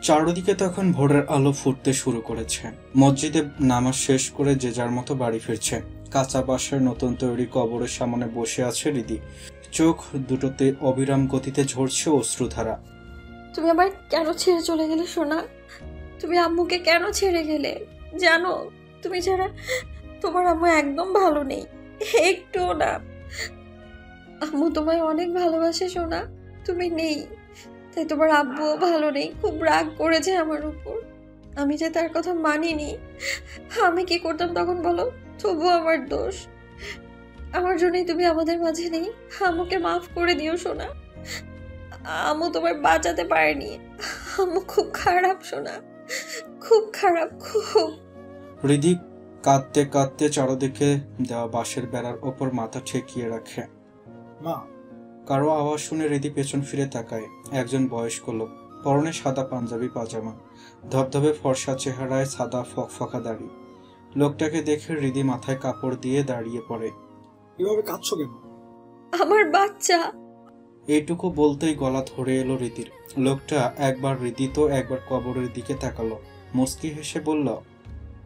চারদিকে তখন ভোরের আলো ফুটতে শুরু করেছে। মসজিদে নামাজ শেষ করে যে যার মতো বাড়ি ফিরছে। কাঁচা বাঁশের নতুন তৈরি কবরের সামনে বসে আছে হৃদি। চোখ দুটোতে অবিরাম গতিতে ঝরছে অশ্রুধারা। তুমি আবার কেন ছেড়ে চলে গেলে সোনা? তুমি আম্মুকে কেন ছেড়ে গেলে? জানো তুমি ছাড়া তোমার আম্মু একদম ভালো নেই, একটুও না। আম্মু তোমায় অনেক ভালোবাসে সোনা, তুমি নেই তাই তোমার আব্বুও ভালো নেই, খুব রাগ করেছে আমার উপর। আমি যে তার কথা মানিনি, আমি কি করতাম তখন বলো? তবুও আমার দোষ, আমার জন্যই তুমি আমাদের মাঝে নেই। আম্মুকে মাফ করে দিও সোনা, আম্মু তোমার বাঁচাতে পারেনি। আম্মু খুব খারাপ সোনা, খুব খারাপ, খুব। হৃদি কাঁদতে কাঁদতে চারদিকে দেওয়া বাঁশের বেড়ার ওপর মাথা ঠেকিয়ে রাখে। মা, কারো আওয়াজ শুনে হৃদি পেছন ফিরে তাকায়। একজন বয়স্ক লোক, পরনে সাদা পাঞ্জাবি পাজামা, ধবধবে ফর্সা চেহারায় সাদা ফকফকা দাড়ি। লোকটাকে দেখে হৃদি মাথায় কাপড় দিয়ে দাঁড়িয়ে পড়ে। এভাবে কাঁদছো কেন? আমার বাচ্চা। এইটুকু বলতেই গলা ধরে এলো হৃদির। লোকটা একবার হৃদি তো একবার কবরের দিকে তাকালো, মুস্কি হেসে বলল,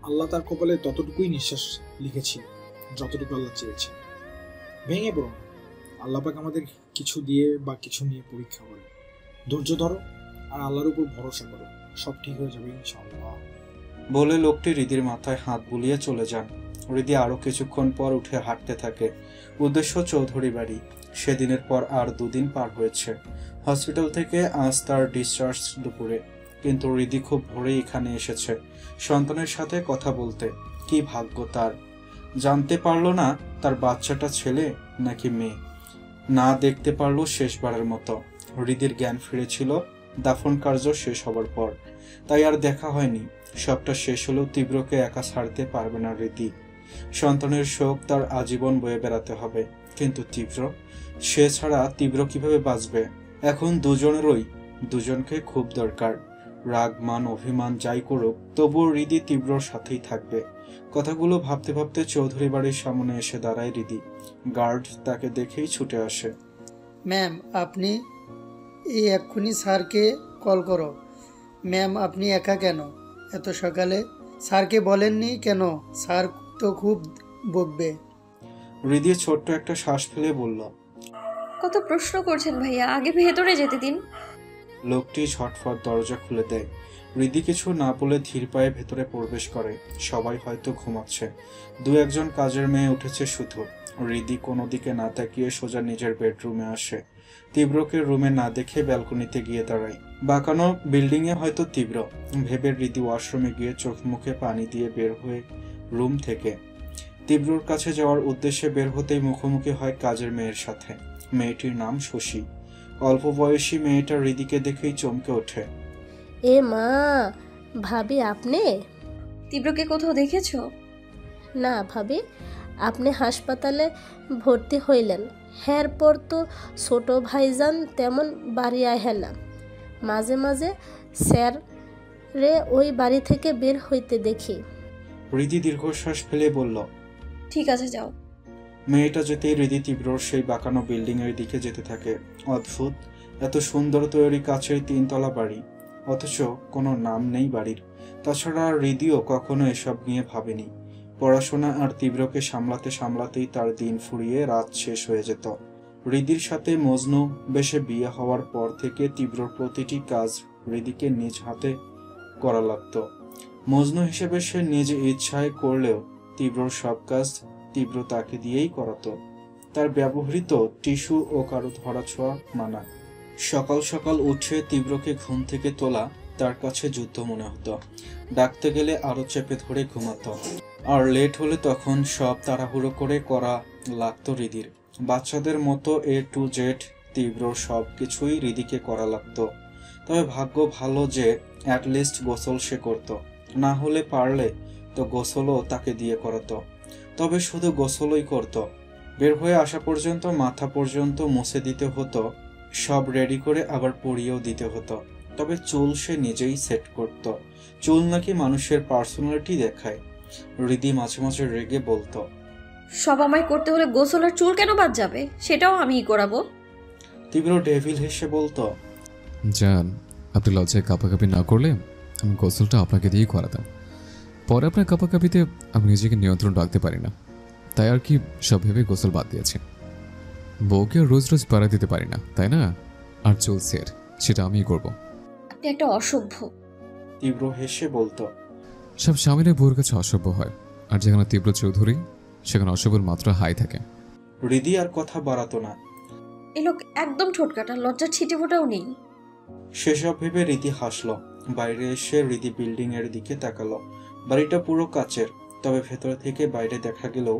আল্লাহ তার কপালে ততটুকুই নিঃশ্বাস লিখেছিল যতটুকু আল্লাহ চেয়েছে। ভেঙে পড়ো না। আল্লাহ পাক আমাদের কিছু দিয়ে বা কিছু নিয়ে পরীক্ষা করে। ধৈর্য ধরো আর আল্লাহর উপর ভরসা করো, সব ঠিক হয়ে যাবে ইনশাআল্লাহ। বলে লোকটি হৃদির মাথায় হাত বুলিয়ে চলে যান। হৃদি আরো কিছুক্ষণ পর উঠে হাঁটতে থাকে। উদ্দেশ্য চৌধুরী বাড়ি। সেদিনের পর আর 2 দিন পার হয়েছে। হসপিটাল থেকে আজ তার ডিসচার্জ দুপুরে, কিন্তু হৃদি খুব ভোরে এখানে এসেছে সন্তানের সাথে কথা বলতে। কি ভাগ্য তার! জানতে পারলো না তার বাচ্চাটা ছেলে নাকি মেয়ে। না দেখতে পারলো শেষবারের মতো। হৃদির জ্ঞান ফিরেছিল দাফন কার্য শেষ হবার পর, তাই আর দেখা হয়নি। সবটা শেষ হলেও তীব্রকে একা ছাড়তে পারবে না হৃদি। সন্তানের শোক তার আজীবন বয়ে বেড়াতে হবে। কিন্তু তীব্র, সে ছাড়া তীব্র কিভাবে বাঁচবে? এখন দুজনেরই দুজনকে খুব দরকার। রাগ মান অভিমান যাই করুক, তবুও হৃদি তীব্রর সাথেই থাকবে। কথাগুলো ভাবতে ভাবতে চৌধুরী বাড়ির সামনে এসে দাঁড়ায় হৃদি। গার্ড তাকে দেখেই ছুটে আসে। ম্যাম, আপনি এক্ষুনি স্যারকে কল করো। ম্যাম, আপনি একা কেন এত সকালে? স্যারকে বলেননি কেন? স্যার তো খুব বকবে। হৃদি ছোট্ট একটা শ্বাস ফেলে বলল, কত প্রশ্ন করছেন ভাইয়া, আগে ভেতরে যেতে দিন। লোকটি ঝটফট দরজা খুলে দেয়। হৃদি কিছু না বলে ধীর পায়ে ভেতরে প্রবেশ করে। সবাই হয়তো ঘুমাচ্ছে, 2-1 কাজের মেয়ে উঠেছে শুধু। হৃদি কোনো দিকে না তাকিয়ে সোজা নিজের বেডরুমে আসে। তীব্রকে রুমে না দেখে ব্যালকনিতে গিয়ে দাঁড়ায়। বাঁকানো বিল্ডিংয়ে হয়তো তীব্র ভেবে হৃদি ওয়াশরুমে গিয়ে চোখ মুখে পানি দিয়ে বের হয়ে রুম থেকে তীব্রর কাছে যাওয়ার উদ্দেশ্যে বের হতেই মুখোমুখি হয় কাজের মেয়ের সাথে। মেয়েটির নাম শশী। অল্প বয়সী মেয়েটা হৃদিকে দেখেই চমকে ওঠে। এ মা, ভাবি আপনি? তীব্রকে কোথাও দেখেছো? না ভাবি, আপনি হাসপাতালে ভর্তি হইলেন, এরপর তো ছোট ভাইজান তেমন বাড়ি আহে না। মাঝে মাঝে স্যার রে ওই বাড়ি থেকে বের হইতে দেখি। হৃদি দীর্ঘশ্বাস ফেলে বলল, ঠিক আছে যাও। মেয়েটা যেতেই হৃদি তীব্রর সেই বাঁকানো বিল্ডিং এর দিকে যেতে থাকে। অদ্ভুত, এত সুন্দর তৈরি কাছের 3 তলা বাড়ি, অথচ কোনো নাম নেই বাড়ির। তাছাড়া হৃদিও কখনো এসব নিয়ে ভাবেনি। পড়াশোনা আর তীব্রকে সামলাতে সামলাতেই তার দিন ফুরিয়ে রাত শেষ হয়ে যেত। হৃদির সাথে মজনু বেশে বিয়ে হওয়ার পর থেকে তীব্রর প্রতিটি কাজ হৃদিকে নিজ হাতে করা লাগত। মজনু হিসেবে সে নিজ ইচ্ছায় করলেও তীব্রর সব কাজ তীব্র তাকে দিয়েই করাতো। তার ব্যবহৃত টিস্যু ও কারো ধরাছোঁয়া মানা। সকাল সকাল উঠে তীব্রকে ঘুম থেকে তোলা তার কাছে যুদ্ধ মনে হতো। ডাকতে গেলে আরো চেপে ধরে ঘুমাতো। আর লেট হলে তখন সব তাড়াহুড়ো করে করা লাগতো হৃদির। বাচ্চাদের মতো A to Z তীব্র সব কিছুই হৃদিকে করা লাগতো। তবে ভাগ্য ভালো যে অ্যাটলিস্ট গোসল সে করতো, না হলে পারলে তো গোসলও তাকে দিয়ে করাতো। তবে শুধু গোসলই করত, বের হয়ে আসা পর্যন্ত মাথা পর্যন্ত মুছে দিতে হতো, সব রেডি করে আবার পরিয়েও দিতে হতো। তবে চুল সে নিজেই সেট করত। চুল নাকি মানুষের পার্সোনালিটি দেখায়। হৃদি মাঝে মাঝে রেগে বলতো, সব আমায় করতে হলে গোসল আর চুল কেন বাদ যাবে? সেটাও আমিই করাবো। তীব্র ডেভিল হেসে বলতো, জান, আপনি লজ্জায় কাঁপাকাঁপি না করলে আমি গোসলটা আপনাকে দিয়েই করাতাম। পরে আপনার কাঁপাকাঁপিতে আমি নিজেকে নিয়ন্ত্রণ রাখতে পারি না, তাই আর কি সব ভেবে গোসল বাদ দিয়েছি। বউকে আর রোজ রোজ পাড়া দিতে পারি না, তাই না? আর চুল সেট সেটা আমিই করব। আপনি একটা অসভ্য। তীব্র হেসে বলতো। সব স্বামীরা বউর কাছে অসভ্য হয়, আর যেখানে তীব্র চৌধুরী সেখানে অসভ্যের মাত্রা হাই থাকে। হৃদি আর কথা বাড়াতো না। এই লোক একদম ঠোঁটকাটা, লজ্জা ছিটে ফোটাও নেই। সেসব ভেবে রীতি হাসলো। বাইরে এসে হৃদি বিল্ডিং এর দিকে তাকালো। বাড়িটা পুরো কাচের, তবে ভেতর থেকে বাইরে দেখা গেলেও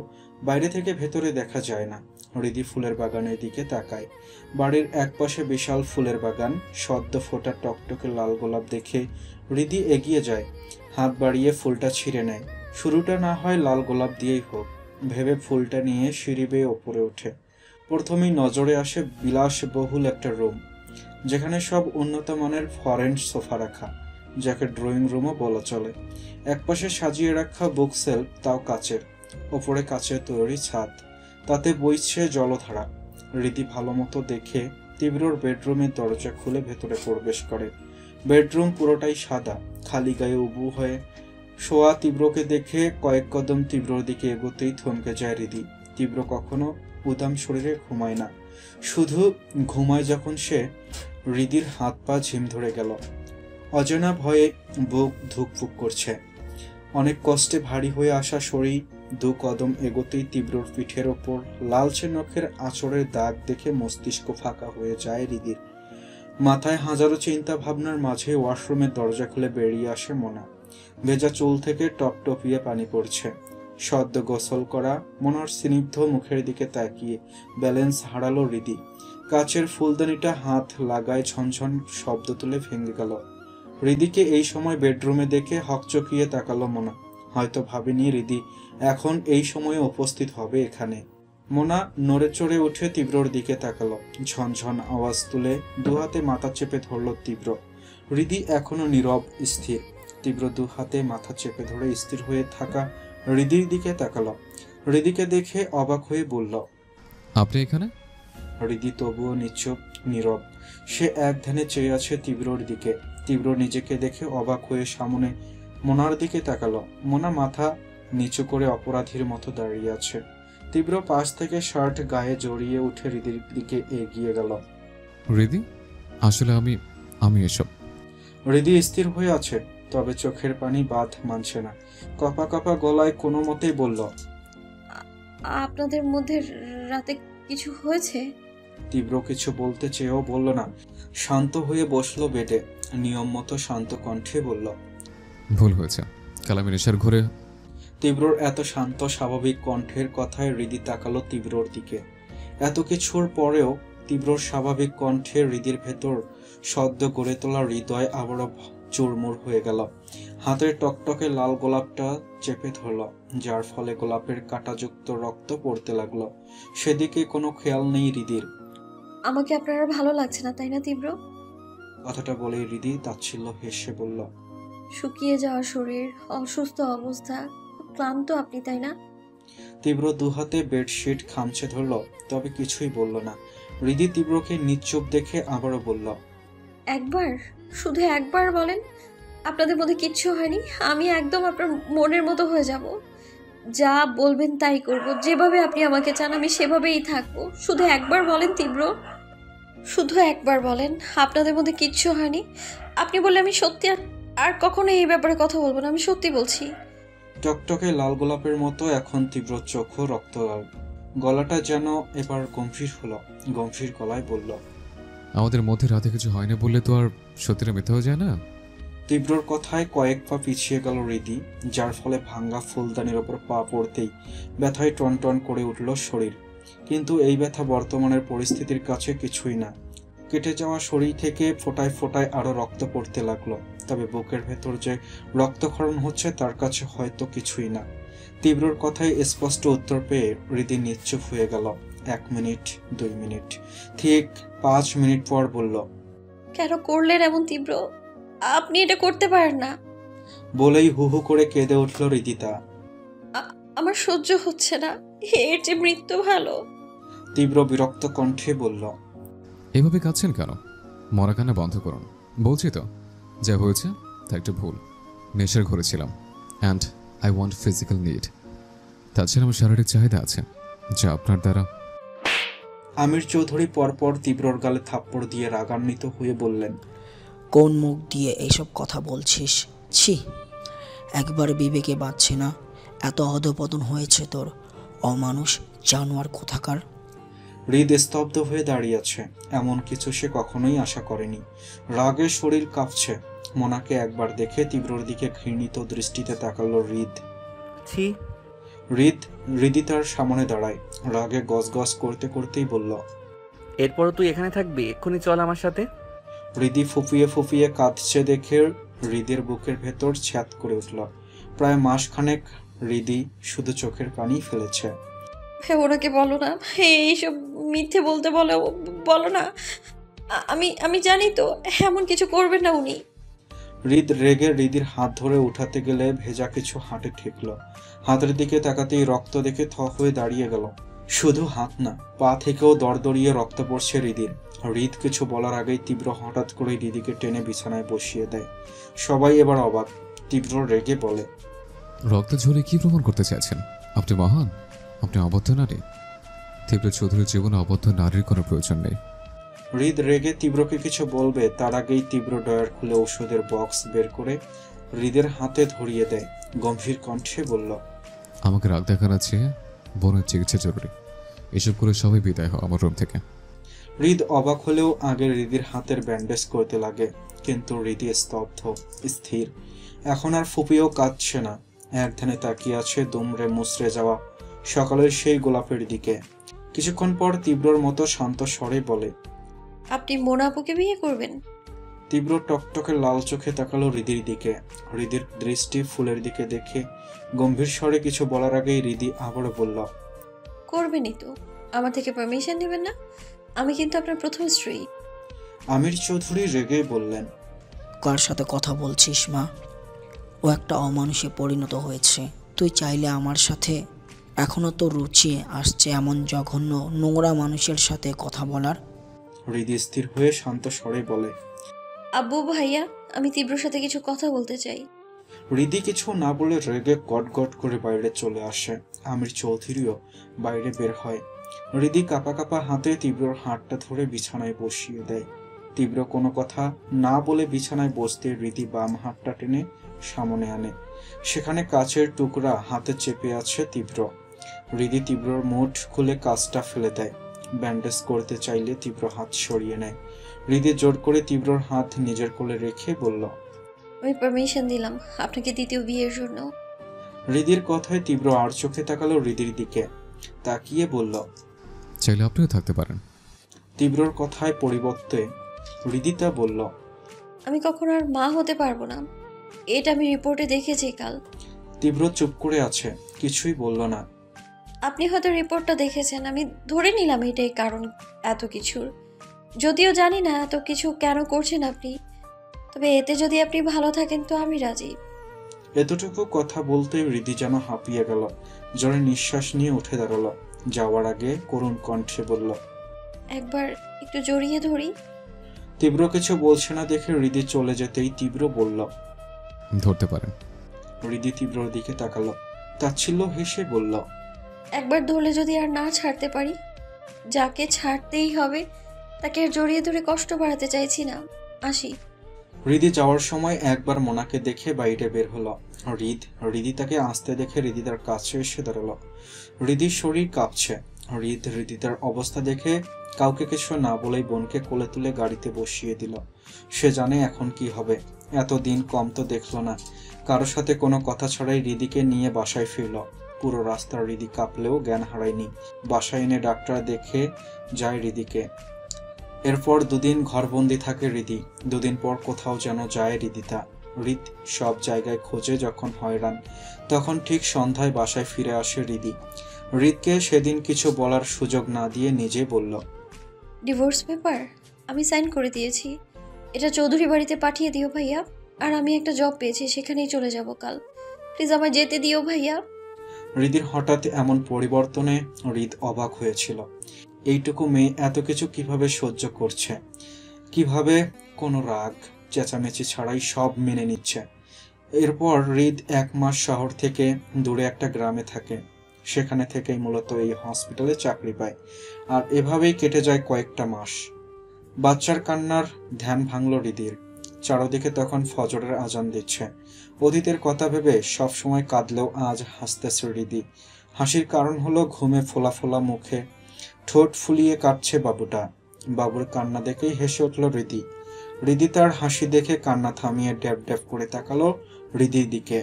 বাইরে থেকে ভেতরে দেখা যায় না। হৃদি ফুলের বাগানের দিকে তাকায়। বাড়ির একপাশে বিশাল ফুলের বাগান, সদ্য ফোটা টকটকে লাল গোলাপ দেখে হৃদি এগিয়ে যায়, হাত বাড়িয়ে ফুলটা ছিঁড়ে নেয়। শুরুটা না হয় লাল গোলাপ দিয়েই হোক ভেবে ফুলটা নিয়ে সিঁড়ি বেয়ে ওপরে ওঠে। প্রথমেই নজরে আসে বিলাসবহুল একটা রুম, যেখানে সব উন্নত মানের ফরেন সোফা রাখা, যাকে ড্রয়িং রুমও বলা চলে। একপাশে সাজিয়ে রাখা বুক সেলফ, তাও কাচের, ওপরে কাচের তৈরি ছাদ, তাতে বইছে জলধারা। রীতি ভালো মতো দেখে তীব্রর বেডরুমের দরজা খুলে ভেতরে প্রবেশ করে। বেডরুম পুরোটাই সাদা, খালি গায়ে উবু হয়ে শোয়া তীব্রকে দেখে কয়েক কদম তীব্রর দিকে এগোতেই থমকে যায় হৃদি। তীব্র কখনো উদাম শরীরে ঘুমায় না, শুধু ঘুমায় যখন সে হৃদির হাত পা ঝিম ধরে গেল। অজানা ভয়ে বুক ধুকপুক করছে। অনেক কষ্টে ভারী হয়ে আসা শরীর দু কদম এগোতেই তীব্রর পিঠের ওপর লালচে নখের আঁচড়ের দাগ দেখে মস্তিষ্ক ফাঁকা হয়ে যায় হৃদির। মাথায় হাজারো চিন্তা ভাবনার মাঝে ওয়াশরুমের দরজা খুলে বেরিয়ে আসে মোনা। ভেজা চুল থেকে টপটপিয়ে পানি পড়ছে। সদ্য গোসল করা মোনার স্নিগ্ধ মুখের দিকে তাকিয়ে ব্যালেন্স হারালো হৃদি। কাচের ফুলদানিটা হাত লাগায় ঝনঝন শব্দ তুলে ভেঙে গেল। হৃদিকে এই সময় বেডরুমে দেখে হকচকিয়ে তাকালো মোনা। হয়তো ভাবেনি হৃদি এখন এই সময়ে উপস্থিত হবে এখানে। মোনা নড়ে চড়ে উঠে তীব্রর দিকে তাকালো। ঝনঝন আওয়াজ তুলে দু হাতে মাথা চেপে ধরল তীব্র। হৃদি এখনো নীরব স্থির। তীব্র দু হাতে মাথা চেপে ধরে স্থির হয়ে থাকা হৃদির দিকে তাকালো। হৃদিকে দেখে অবাক হয়ে বলল, আপনি এখানে? হৃদি তবুও নিশ্চুপ নীরব। সে এক ধ্যানে চেয়ে আছে তীব্রর দিকে। তীব্র নিজেকে দেখে অবাক হয়ে সামনে মোনার দিকে তাকালো। মোনা মাথা নিচু করে অপরাধীর মতো দাঁড়িয়ে আছে। তীব্র পাশ থেকে শার্ট গায়ে জড়িয়ে উঠে হৃদির দিকে এগিয়ে গেল। হৃদি, আসলে আমি এসব। হৃদি স্থির হয়ে আছে, তবে চোখের পানি বাঁধ মানছে না। কপা কপা গলায় কোনো মতেই বলল, আপনাদের মধ্যে রাতে কিছু হয়েছে? তীব্র কিছু বলতে চেয়েও বলল না। শান্ত হয়ে বসলো বেডে। নিয়ম মতো শান্ত কণ্ঠে বলল, ভুল হয়েছে, কাল আমি নেশার ঘরে। তীব্রর এত শান্ত স্বাভাবিক কণ্ঠের কথায় হৃদি তাকালো তীব্রর দিকে। এত কিছুর পরেও তীব্রর স্বাভাবিক কণ্ঠে হৃদির ভেতর সদ্য গড়ে তোলা হৃদয় আবারও চুরমুর হয়ে গেল। হাতের টকটকে লাল গোলাপটা চেপে ধরল, যার ফলে গোলাপের কাঁটাযুক্ত রক্ত পড়তে লাগলো। সেদিকে কোনো খেয়াল নেই হৃদির। আমাকে আপনার আর ভালো লাগছে না, তাই না তীব্র? কথাটা বলে হৃদি তাচ্ছিল্য হেসে বলল, শুকিয়ে যাওয়া শরীর, অসুস্থ অবস্থা, খুব ক্লান্ত আপনি, তাই না? তীব্র দুহাতে বেডশিট খামচে ধরল, তবে কিছুই বলল না। হৃদি তীব্রকে নিশ্চুপ দেখে আবারও বলল, একবার, শুধু একবার বলেন আপনাদের মধ্যে কিচ্ছু হয়নি। আমি একদম আপনার মনের মতো হয়ে যাব। যা বলবেন তাই করব, যেভাবে আপনি আমাকে চান আমি সেভাবেই থাকবো। শুধু একবার বলেন তীব্র, শুধু একবার বলেন আপনাদের মধ্যে কিচ্ছু হয়নি। আপনি বললে আমি সত্যি আর কখনো এই ব্যাপারে কথা বলবো না, আমি সত্যি বলছি। টকটকে লাল গোলাপের মতো এখন তীব্র চোখও রক্ত লাল। গলাটা যেন এবার গম্ভীর হলো। গম্ভীর গলায় বলল, আমাদের মধ্যে রাতে কিছু হয় না বললে তো আর সত্যিটা মিথ্যা হয়ে যায় না। তীব্রর কথায় কয়েক পা পিছিয়ে গেল হৃদি, যার ফলে ভাঙ্গা ফুলদানির ওপর পা পড়তেই ব্যথায় টনটন করে উঠল শরীর। কিন্তু এই ব্যথা বর্তমানের পরিস্থিতির কাছে কিছুই না। কেটে যাওয়া শরীর থেকে ফোটায় ফোটায় আরো রক্ত পড়তে লাগলো, তবে বুকের ভেতর যে রক্তক্ষরণ হচ্ছে তার কাছে হয়তো কিছুই না। তীব্রর কথায় স্পষ্ট উত্তর পেয়ে হৃদি নিশ্চুপ হয়ে গেল। 1 মিনিট, 2 মিনিট, ঠিক 5 মিনিট পর বলল, কেন করলেন এমন তীব্র? আপনি এটা করতে পারেন না। বলেই হু হু করে কেঁদে উঠল হৃদিতা। আমার সহ্য হচ্ছে না, এর যে মৃত্যু ভালো। তীব্র বিরক্ত কণ্ঠে বলল, এভাবে কাঁদছেন কেন? মরা কান্না বন্ধ করুন, বলছি তো, যা হয়েছে তা একটা ভুল। নেশার ঘরে ছিলাম, and I want physical need. তাছাড়া আমার শারীরিক চাহিদা আছে, যা আপনার দ্বারা। আমির চৌধুরী পরপর তীব্রর গালে থাপ্পড় দিয়ে রাগান্বিত হয়ে বললেন, কোন মুখ দিয়ে এইসব কথা বলছিস? ছি, একবার বিবেকে বাঁচছে না। এত অধপতন হয়েছে তোর, অমানুষ জানোয়ার কোথাকার। হৃদ স্তব্ধ হয়ে দাঁড়িয়ে আছে। এমন কিছু সে কখনোই আশা করেনি। রাগে শরীর কাঁপছে। মোনাকে একবার দেখে তীব্রর দিকে ঘৃণিত দৃষ্টিতে তাকালো হৃদ। ছি। হৃদি তার সামনে দাঁড়ায়, রাগে গজগজ করতে করতেই বলল, এরপরও তুই এখানে থাকবি? এক্ষুনি চল আমার সাথে। হৃদি ফুপিয়ে ফুপিয়ে কাঁদছে দেখে হৃদের বুকের ভেতর ছ্যাদ করে উঠল। প্রায় মাসখানেক হৃদি শুধু চোখের পানি ফেলেছে। হ্যাঁ, ওনাকে বলো না, এইসব মিথ্যে বলতে বলো না। আমি জানি তো এমন কিছু করবেন না উনি। হৃদ রেগে হৃদির হাত ধরে উঠাতে গেলে ভেজা কিছু হাতে ঠেকল। হাতের দিকে তাকাতেই রক্ত দেখে থ হয়ে দাঁড়িয়ে গেল। শুধু হাত না, পা থেকেও দরদরিয়ে রক্ত পড়ছে হৃদির। হৃদ কিছু বলার আগেই তীব্র হঠাৎ করে হৃদিকে টেনে বিছানায় বসিয়ে দেয়। সবাই এবার অবাক। তীব্র রেগে বলে, রক্ত ঝরে কি প্রমাণ করতে চাইছেন? আপনি মহান, আপনি অবদ্ধ নারী। তীব্র চৌধুরীর জীবনে অবদ্ধ নারীর কোনো প্রয়োজন নেই। হৃদ রেগে তীব্রকে কিছু বলবে তার আগেই তীব্র ডয়ার খুলে ওষুধের বক্স বের করে হৃদের হাতে ধরিয়ে দেয়। গম্ভীর কণ্ঠে বলল, আমাকে রাগ দেখানো চেয়ে বোনের চিকিৎসা জরুরি। এসব করে সবাই বিদায় হয় আমার রুম থেকে। হৃদ অবাক হলেও আগে হৃদির হাতের ব্যান্ডেজ করতে লাগে, কিন্তু হৃদি স্তব্ধ, স্থির। এখন আর ফুপিয়েও কাঁদছে না। এক ধ্যানে তাকিয়ে আছে দুমড়ে মুচড়ে যাওয়া সকালের সেই গোলাপের দিকে। কিছুক্ষণ পর তীব্রর মতো শান্ত স্বরে বলে, আপনি মোনা আপুকে বিয়ে করবেন? তীব্র টকটকে লাল চোখে তাকালো হৃদির দিকে। হৃদির দৃষ্টি ফুলের দিকে দেখে গম্ভীর স্বরে কিছু বলার আগেই হৃদি আবারও বলল, করবেনই তো। আমার থেকে পারমিশন নেবেন না? আমি কিন্তু আপনার প্রথম স্ত্রী। আমির চৌধুরী রেগে বললেন, কার সাথে কথা বলছিস মা? ও একটা অমানুষে পরিণত হয়েছে। তুই চাইলে আমার সাথে, এখনো তো রুচি আসছে এমন জঘন্য নোংরা মানুষের সাথে কথা বলার? হৃদি স্থির হয়ে শান্ত স্বরে বলে, আব্বু ভাইয়া, আমি তীব্রর সাথে কিছু কথা বলতে চাই। হৃদি কিছু না বলে রেগে গট গট করে বাইরে চলে আসে। আমির চৌধুরীও বাইরে বের হয়। হৃদি কাঁপা কাঁপা হাতে তীব্রর হাতটা ধরে বিছানায় বসিয়ে দেয়। তীব্র কোনো কথা না বলে বিছানায় বসতে হৃদি বাম হাতটা টেনে সামনে আনে। সেখানে কাচের টুকরা হাতে চেপে আছে তীব্র। হৃদি তীব্রর মুঠ খুলে কাচটা ফেলে দেয়। ব্যান্ডেজ করতে চাইলে তীব্র হাত সরিয়ে নেয়। হৃদি জোর করে তীব্রর হাত নিজের কোলে রেখে বলল, আমি পারমিশন দিলাম আপনাকে দ্বিতীয় বিয়ের জন্য। হৃদির কথায় তীব্র আর চোখে তাকালো হৃদির দিকে, তাকিয়ে বলল, চাইলে আপনিও থাকতে পারেন। তীব্রর কথায় পরিবর্তে হৃদিতা বলল, আমি কখনো আর মা হতে পারবো না। এটা আমি রিপোর্টে দেখেছি কাল। তীব্র চুপ করে আছে, কিছুই বলল না। আপনি হয়তো রিপোর্টটা দেখেছেন, আমি ধরে নিলাম এটাই কারণ এত কিছুর। যদিও জানি না এত কিছু কেন করছেন আপনি, তবে এতে যদি আপনি ভালো থাকেন তো আমি রাজি। এতটুকু কথা বলতে হৃদি যেন হাঁপিয়ে গেল। জোরে নিঃশ্বাস নিয়ে উঠে দাঁড়ালো। যাওয়ার আগে করুণ কণ্ঠে বলল, একবার একটু জড়িয়ে ধরি। তীব্র কিছু বলছে না দেখে হৃদি চলে যেতেই তীব্র বলল, ধরতে পারেন। হৃদি তীব্রর দিকে তাকালো, তাচ্ছিল্য হেসে বলল, একবার ধরলে যদি আর না ছাড়তে পারি, যাকে ছাড়তেই হবে তাকে আর জড়িয়ে ধরে কষ্ট বাড়াতে চাইছি না। আসি। হৃদি যাওয়ার সময় একবার মোনাকে দেখে বাইরে বের হলো। হৃদি তাকে আসতে দেখে হৃদি তার কাছে এসে দাঁড়ালো। হৃদির শরীর কাঁপছে। হৃদি তার অবস্থা দেখে কাউকে কিছু না বলেই বোনকে কোলে তুলে গাড়িতে বসিয়ে দিল। সে জানে এখন কি হবে। এতদিন কম তো দেখলো না। কারো সাথে কোনো কথা ছাড়াই হৃদিকে নিয়ে বাসায় ফিরল। পুরো রাস্তা হৃদি কাঁপলেও জ্ঞান হারায়নি। বাসায় এনে ডাক্তার দেখে যায় হৃদিকে। এরপর দুদিন ঘরবন্দি থাকে হৃদি। দুদিন পর কোথাও যেন যায় হৃদিতা। হৃদ সব জায়গায় খোঁজে, যখন হয়রান তখন ঠিক সন্ধ্যায় বাসায় ফিরে আসে হৃদি। হৃদকে সেদিন কিছু বলার সুযোগ না দিয়ে নিজে বলল, ডিভোর্স পেপার আমি সাইন করে দিয়েছি। এটা চৌধুরী বাড়িতে পাঠিয়ে দিও ভাইয়া। আর আমি একটা জব পেয়েছি, সেখানেই চলে যাব কাল। প্লিজ আমায় যেতে দিও ভাইয়া। হৃদির হঠাৎ এমন পরিবর্তনে হৃদ অবাক হয়েছিল। এইটুকু মেয়ে এত কিছু কিভাবে সহ্য করছে? কিভাবে কোনো রাগ, চেঁচামেচি ছাড়াই সব মেনে নিচ্ছে। এরপর হৃদ 1 মাস শহর থেকে দূরে একটা গ্রামে থাকে। সেখানে থেকেই মূলত এই হসপিটালে চাকরি পায়। আর এভাবেই কেটে যায় কয়েকটা মাস। বাচ্চার কান্নার ধ্যান ভাঙল হৃদির। চারদিকে তখন ফজরের আজান দিচ্ছে। অতীতের কথা ভেবে সবসময় কাঁদলেও আজ হাসতেছে হৃদি। হাসির কারণ হলো ঘুমে ফোলা ফোলা মুখে ঠোঁট ফুলিয়ে কাটছে বাবুটা। বাবুর কান্না দেখেই হেসে উঠল হৃদি। হৃদি তার হাসি দেখে কান্না থামিয়ে ড্যাব ড্যাব করে তাকালো হৃদির দিকে।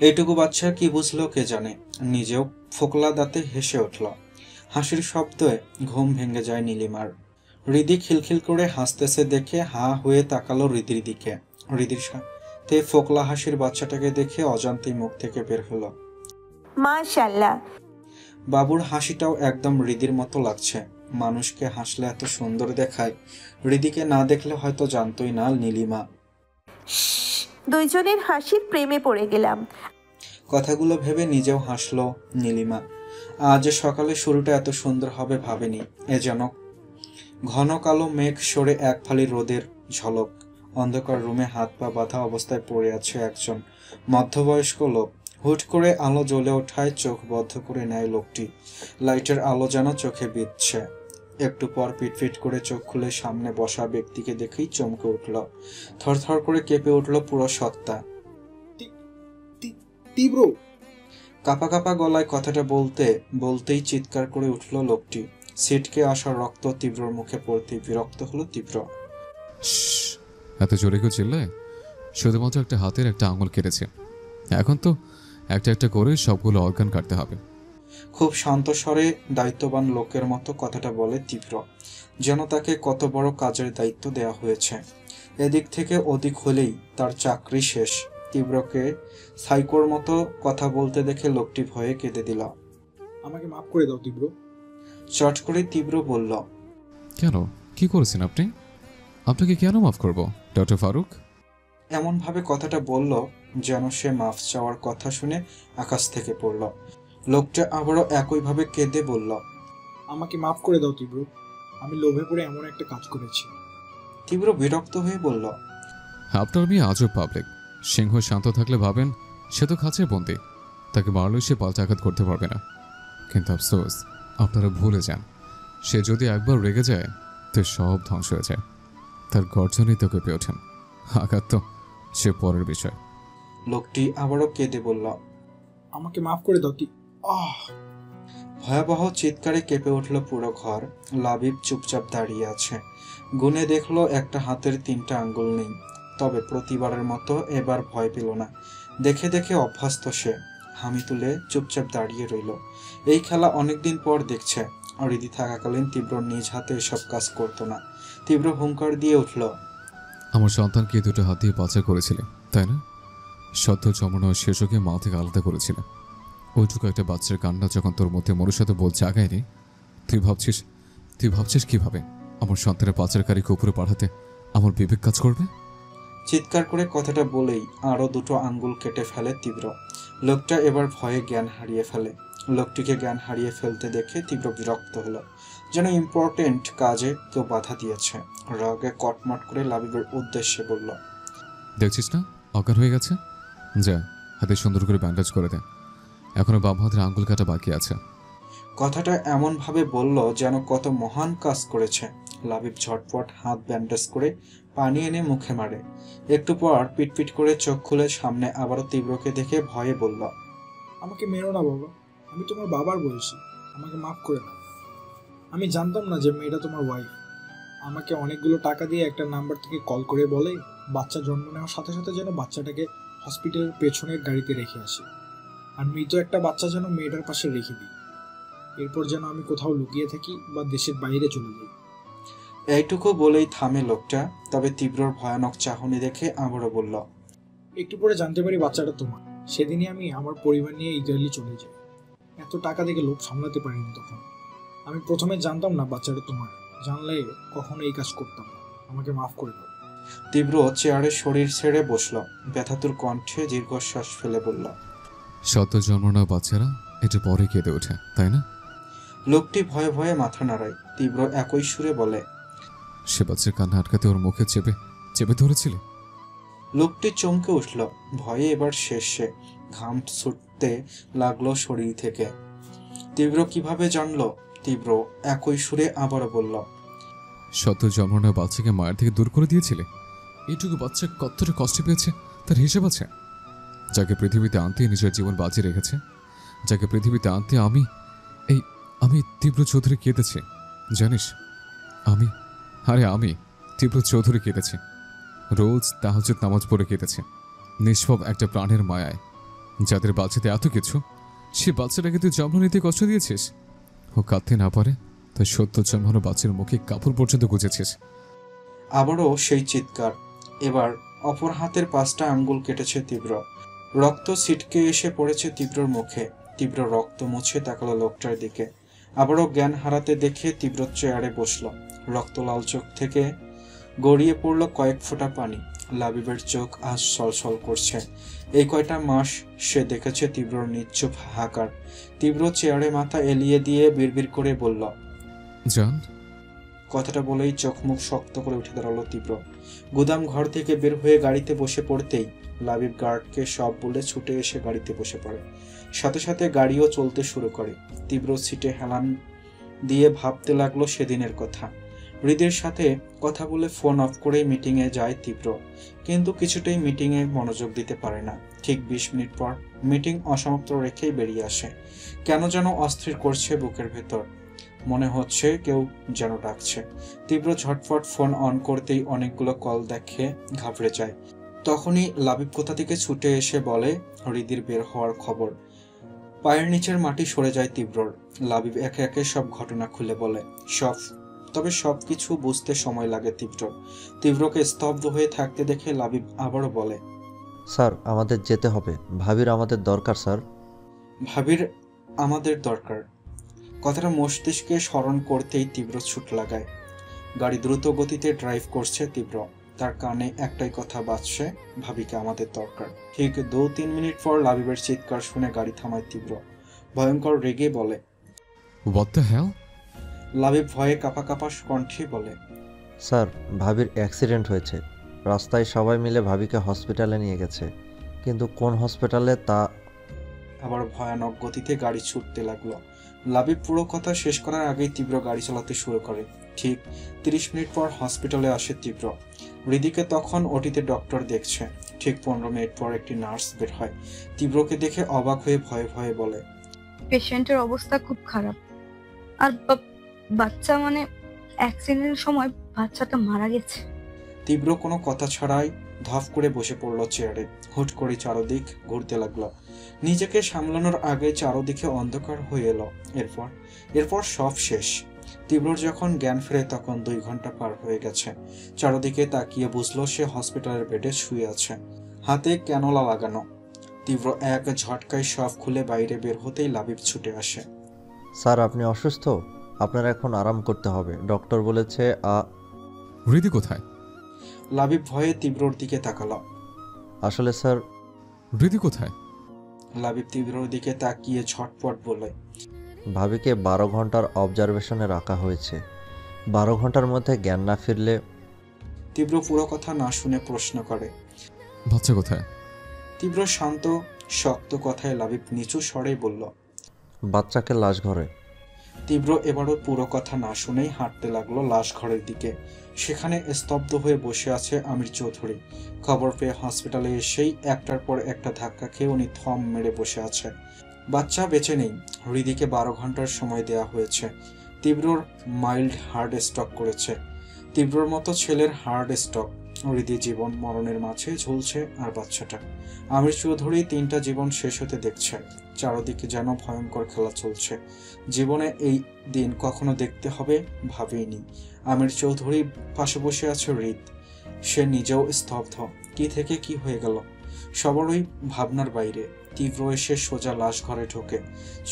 এইটুকু বাচ্চা কি বুঝলো কে জানে, নিজেও ফোকলা দাঁতে হেসে উঠল। হাসির শব্দে ঘুম ভেঙে যায় নীলিমার। হৃদি খিলখিল করে হাসতেছে দেখে হা হয়ে তাকালো হৃদির দিকে। হৃদির সাথে ফোকলা হাসির বাচ্চাটাকে দেখে অজান্তেই মুখ থেকে বের হলো, মাশাআল্লাহ। বাবুর হাসিটাও একদম হৃদির মতো লাগছে। মানুষকে হাসলে এত সুন্দর দেখায়, হৃদিকে না দেখলে হয়তো জানতোই না নীলিমা। দুইজনের হাসির প্রেমে পড়ে গেলাম। কথাগুলো ভেবে নিজেও হাসলো নীলিমা। আজ সকালে শুরুটা এত সুন্দর হবে ভাবেনি। এ যেন ঘন কালো মেঘ সরে এক ফালি রোদের ঝলক। অন্ধকার রুমে হাত পা বাঁধা অবস্থায় পড়ে আছে একজন মধ্যবয়স্ক লোক। হুট করে আলো জ্বলে ওঠায় চোখ বদ্ধ করে নেয় লোকটি। লাইটের আলো যেন চোখে বিঁধছে। একটু পর পিটপিট করে চোখ খুলে সামনে বসা ব্যক্তিকে দেখেই চমকে উঠল। থরথর করে কেঁপে উঠল পুরো সত্তা। তীব্র! কাপা কাপা গলায় কথাটা বলতেই চিৎকার করে উঠল লোকটি। সিটকে আসা রক্ত তীব্রর মুখে পড়তেই বিরক্ত হলো তীব্র। এত জোরে কেউ চিল্লায়? শুধুমাত্র একটা হাতের একটা আঙুল কেটেছে, এখন তো একটা একটা করে সবগুলো অর্গান কাটতে হবে। খুব শান্ত স্বরে দায়িত্ববান লোকের মতো কথাটা বলে তীব্র, যেন তাকে কত বড় কাজের দায়িত্ব দেওয়া হয়েছে। এদিক থেকে ওদিক হলেই তার চাকরি শেষ। তীব্রকে সাইকোর মতো কথা বলতে দেখে লোকটি ভয়ে কেঁদে দিল। আমাকে মাফ করে দাও তীব্র। চট করে তীব্র বলল, কেন, কি করেছেন আপনি? আপনাকে কেন মাফ করব ডক্টর ফারুক? এমন ভাবে কথাটা বলল যেন সে মাফ চাওয়ার কথা শুনে আকাশ থেকে পড়ল। লোকটা আবারও একইভাবে কেঁদে বলল, আমাকে মাফ করে দাও তীব্র। আমি লোভে পড়ে এমন একটা কাজ করেছি। তীব্র বিরক্ত হয়ে বলল, আপনার মেয়ে আজব পাবলিক। সিংহ শান্ত থাকলে ভাবেন সে তো খাঁচে বন্দি, তাকে মারলেও সে পাল্টা আঘাত করতে পারবে না। কিন্তু আফসোস, আপনারা ভুলে যান, সে যদি একবার রেগে যায় তো সব ধ্বংস হয়ে যায়। তার গর্জনই তো কেঁপে ওঠেন, আঘাত তো সে পরের বিষয়। লোকটি আবারও কেঁদে বলল, আমাকে মাফ করে দাও ভয়াবহ চিৎকারে কেঁপে উঠল পুরো ঘর। লাবিব চুপচাপ দাঁড়িয়ে আছে। গুনে দেখলো একটা হাতের 3টা আঙ্গুল নেই। তবে প্রতিবারের মতো এবার ভয় পেল না। দেখে দেখে অভ্যস্ত সে। হামি তুলে চুপচাপ দাঁড়িয়ে রইল। এই খেলা অনেকদিন পর দেখছে। হৃদি থাকাকালীন তীব্র নিজ হাতে এসব কাজ করতো না। তীব্র হুঙ্কার দিয়ে উঠল, আমার সন্তানকে দুটো হাত দিয়ে পাচার করেছিলে, তাই না? সদ্য জন্মানো শিশুকে মা থেকে আলাদা করেছিলে। ওইটুকু একটা বাচ্চার কান্না যখন তোর মধ্যে মনুষ্যত বোধ জাগায়নি, তুই ভাবছিস কিভাবে আমার সন্তানের পাচারকারীকে উপরে পাঠাতে আমার বিবেক কাজ করবে? চিৎকার করে কথাটা বলেই আরো 2টো আঙ্গুল কেটে ফেলে তীব্র। লোকটা এবার ভয়ে জ্ঞান হারিয়ে ফেলে। লোকটিকে জ্ঞান হারিয়ে ফেলতে দেখে তীব্র বিরক্ত হলো, যেন ইম্পর্টেন্ট কাজে কেউ বাধা দিয়েছে। রাগে কটমট করে লাবিবের উদ্দেশ্যে বলল, দেখছিস না অজ্ঞান হয়ে গেছে? যা, হাতে সুন্দর করে ব্যান্ডেজ করে দে, এখনো বাম হাতের আঙ্গুল কাটা বাকি আছে। কথাটা এমন ভাবে বলল যেন কত মহান কাজ করেছে। লাবিব ঝটপট হাত ব্যান্ডেজ করে পানি এনে মুখে মারে। একটু পর পিটপিট করে চোখ খুলে সামনে আবারও তীব্রকে দেখে ভয়ে বলল, আমাকে মেরো না বাবা, আমি তোমার বাবার বয়সী, আমাকে মাফ করে দাও। আমি জানতাম না যে মেয়েটা তোমার ওয়াইফ। আমাকে অনেকগুলো টাকা দিয়ে একটা নাম্বার থেকে কল করে বলে বাচ্চা জন্ম নেওয়ার সাথে সাথে যেন বাচ্চাটাকে হসপিটালের পেছনের গাড়িতে রেখে আসি, আর মৃত একটা বাচ্চা যেন মেয়েটার পাশে রেখে দিই। এরপর যেন আমি কোথাও লুকিয়ে থাকি বা দেশের বাইরে চলে যাই। এইটুকু বলেই থামে লোকটা। তবে তীব্রর ভয়ানক চাহনি দেখে আবারও বলল, একটু পরে জানতে পারি বাচ্চাটা তোমার। সেদিনই আমি আমার পরিবার নিয়ে ইতালি চলে যাই। এত টাকা দেখে লোভ সামলাতে পারিনি তখন। আমি প্রথমে জানতাম না বাচ্চাটা তোমার। জানলে কখনো এই কাজ করতাম না। আমাকে মাফ করে দাও। তীব্র চেয়ারে শরীর ছেড়ে বসল। ব্যথাতুর কণ্ঠে দীর্ঘশ্বাস ফেলে বলল, সদ্য জন্মানো বাচ্চারা এটা পরে কেঁদে ওঠে, তাই না? লোকটি ভয়ে ভয়ে মাথা নাড়ায়। তীব্র একই সুরে বলে, সে বাচ্চার কান্না আটকাতে ওর মুখে চেপে ধরেছিলে? লোকটি চমকে উঠল। ভয়ে এবার শেষ সে। ঘাম ছুটতে লাগলো শরীর থেকে। তীব্র কিভাবে জানলো? তীব্র একই সুরে আবারও বলল, সদ্য জন্মানো বাচ্চাকে মায়ের থেকে দূর করে দিয়েছিলে। এইটুকু বাচ্চা কতটা কষ্ট পেয়েছে তার হিসেব আছে? যাকে পৃথিবীতে আনতে নিজের জীবন বাঁচিয়ে রেখেছে, যাকে পৃথিবীতে আনতে আমি তীব্র চৌধুরী কেঁদেছি, জানিস? আমি তীব্র চৌধুরী কেঁদেছি। রোজ তাহাজ্জুদ নামাজ পড়ে কেঁদেছি নিষ্পাপ একটা প্রাণের মায়ায়। যাদের বাচ্চাতে এত কিছু, সে বাচ্চাটাকে তুই জন্ম নিতে কষ্ট দিয়েছিস। ও কাঁদতে না পারে তাই সত্য জন্মানো বাচ্চার মুখে কাপড় পর্যন্ত গুজেছিস। আবারও সেই চিৎকার। এবার অপর হাতের 5টা আঙ্গুল কেটেছে তীব্র। রক্ত ছিটকে এসে পড়েছে তীব্রর মুখে। তীব্র রক্ত মুছে তাকালো লোকটার দিকে। আবারও জ্ঞান হারাতে দেখে তীব্র চেয়ারে বসল। রক্ত লাল চোখ থেকে গড়িয়ে পড়ল কয়েক ফোঁটা পানি। লাবিবের চোখ আজ ছলছল করছে। এই কয়টা মাস সে দেখেছে তীব্রর নিশ্চুপ হাহাকার। তীব্র চেয়ারে মাথা এলিয়ে দিয়ে বিড়বিড় করে বলল, জান। কথাটা বলেই চোখ মুখ শক্ত করে উঠে দাঁড়ালো তীব্র। গুদাম ঘর থেকে বের হয়ে গাড়িতে বসে পড়তেই লাবিব গার্ডকে সব বলে ছুটে এসে গাড়িতে বসে পড়ে। সাথে সাথে গাড়িও চলতে শুরু করে। তীব্র সিটে হেলান দিয়ে ভাবতে লাগলো সেদিনের কথা। হৃদের সাথে কথা বলে ফোন অফ করে মিটিংয়ে যায় তীব্র, কিন্তু কিছুতেই মিটিংয়ে মনোযোগ দিতে পারে না। ঠিক 20 মিনিট পর মিটিং অসমাপ্ত রেখেই বেরিয়ে আসে। কেন যেন অস্থির করছে বুকের ভেতর। মনে হচ্ছে কেউ যেন ডাকছে। তীব্র ঝটফট ফোন অন করতেই অনেকগুলো কল দেখে ঘাবড়ে যায়। তখনই লাবিব কোথা থেকে ছুটে এসে বলে হৃদির বের হওয়ার খবর। পায়ের নিচের মাটি সরে যায় তীব্রর। লাবিব একে একে সব ঘটনা খুলে বলে। তবে সবকিছু বুঝতে সময় লাগে তীব্রকে স্তব্ধ হয়ে থাকতে দেখে লাবিব আবারও বলে, স্যার আমাদের যেতে হবে। ভাবির আমাদের দরকার স্যার। ভাবির আমাদের দরকার। কথাটা মস্তিষ্কে স্মরণ করতেই তীব্র ছুট লাগায়। গাড়ি দ্রুত গতিতে ড্রাইভ করছে তীব্র। তার কানে একটাই কথা বাজছে, ভাবিকে আমাদের দরকার। ঠিক 2-3 মিনিট পর লাবিবের চিৎকার শুনে গাড়ি থামায় তীব্র। ভয়ঙ্কর রেগে বলে, What the hell? লাবিব ভয়ে কাঁপা কাঁপা কণ্ঠে বলে, স্যার ভাবির অ্যাক্সিডেন্ট হয়েছে। রাস্তায় সবাই মিলে ভাবিকে হসপিটালে নিয়ে গেছে, কিন্তু কোন হসপিটালে তা। আবার ভয়ানক গতিতে গাড়ি ছুটতে লাগলো। লাবিব পুরো কথা শেষ করার আগেই তীব্র গাড়ি চালাতে শুরু করে। ঠিক 30 মিনিট পর হসপিটালে আসে তীব্র। হৃদিকে তখন ওটিতে ডক্টর দেখছে। ঠিক 15 মিনিট পর একটি নার্স বের হয়। তীব্রকে দেখে অবাক হয়ে ভয়ে ভয়ে বলে, পেশেন্টের অবস্থা খুব খারাপ। আর বাচ্চা মানে অ্যাক্সিডেন্টের সময় বাচ্চাটা মারা গেছে। তীব্র কোনো কথা ছাড়াই ধপ করে বসে পড়ল চেয়ারে। হুট করে চারদিক ঘুরতে লাগলো। নিজেকে সামলানোর আগে চারদিকে অন্ধকার হয়ে এলো। এরপর সব শেষ। তীব্রর যখন জ্ঞান ফেরে তখন 2 ঘন্টা পার হয়ে গেছে। চারদিকে তাকিয়ে বুঝলো সে হসপিটালের বেডে শুয়ে আছে, হাতে ক্যানোলা লাগানো। তীব্র এক ঝটকায় সব খুলে বাইরে বের হতেই লাবিব ছুটে আসে। স্যার আপনি অসুস্থ, আপনার এখন আরাম করতে হবে। ডক্টর বলেছে হৃদি কোথায়? লাবিব ভয়ে তীব্রর দিকে তাকালো। আসলে স্যার। হৃদি কোথায়? লাবিব তীব্রর দিকে তাকিয়ে ঝটপট বলে, ভাবিকে 12 ঘন্টার অবজারভেশনে রাখা হয়েছে। 12 ঘন্টার মধ্যে জ্ঞান না ফিরলে। তীব্র পুরো কথা না শুনে প্রশ্ন করে, বাচ্চা কোথায়? তীব্র শান্ত শক্ত কথায় লাবিব নিচু স্বরে বলল, বাচ্চাকে লাশ ঘরে। তীব্র এবারও পুরো কথা না শুনেই হাঁটতে লাগলো লাশ ঘরের দিকে। সেখানে স্তব্ধ হয়ে বসে আছে আমির চৌধুরী। খবর পেয়ে হসপিটালে এসেই একটার পর একটা ধাক্কা খেয়ে উনি থম মেরে বসে আছে। বাচ্চা বেঁচে নেই। হৃদিকে 12 ঘন্টার সময় দেয়া হয়েছে। তীব্রর মাইল্ড হার্ট স্ট্রোক করেছে। তীব্রর মতো ছেলের হার্ট স্ট্রোক। হৃদি জীবন মরণের মাঝে ঝুলছে, আর বাচ্চাটা। আমির চৌধুরী 3টা জীবন শেষ হতে দেখছে। চারদিকে যেন ভয়ঙ্কর খেলা চলছে। জীবনে এই দিন কখনো দেখতে হবে ভাবেইনি। আমির চৌধুরী পাশে বসে আছে হৃদ। সে নিজেও স্তব্ধ। কি থেকে কি হয়ে গেল সবারই ভাবনার বাইরে। তীব্র এসে সোজা লাশ ঘরে ঢোকে।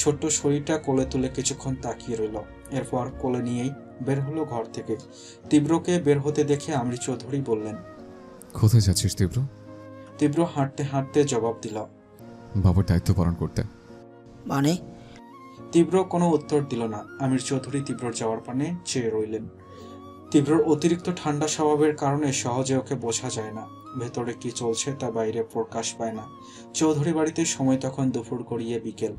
ছোট্ট শরীরটা কোলে তুলে কিছুক্ষণ তাকিয়ে রইল। এরপর কোলে নিয়েই বের হলো ঘর থেকে। তীব্রকে বের হতে দেখে আমির চৌধুরী বললেন, কোথায় যাচ্ছিস তীব্র? তীব্র হাঁটতে হাঁটতে জবাব দিল, বাবার দায়িত্ব পালন করতে। মানে? তীব্র কোনো উত্তর দিল না। আমির চৌধুরী তীব্র যাওয়ার পানে চেয়ে রইলেন। তীব্রর অতিরিক্ত ঠান্ডা স্বভাবের কারণে সহজে ওকে বোঝা যায় না। ভেতরে কি চলছে তা বাইরে প্রকাশ পায় না। চৌধুরী বাড়িতে সময় তখন দুপুর গড়িয়ে বিকেল।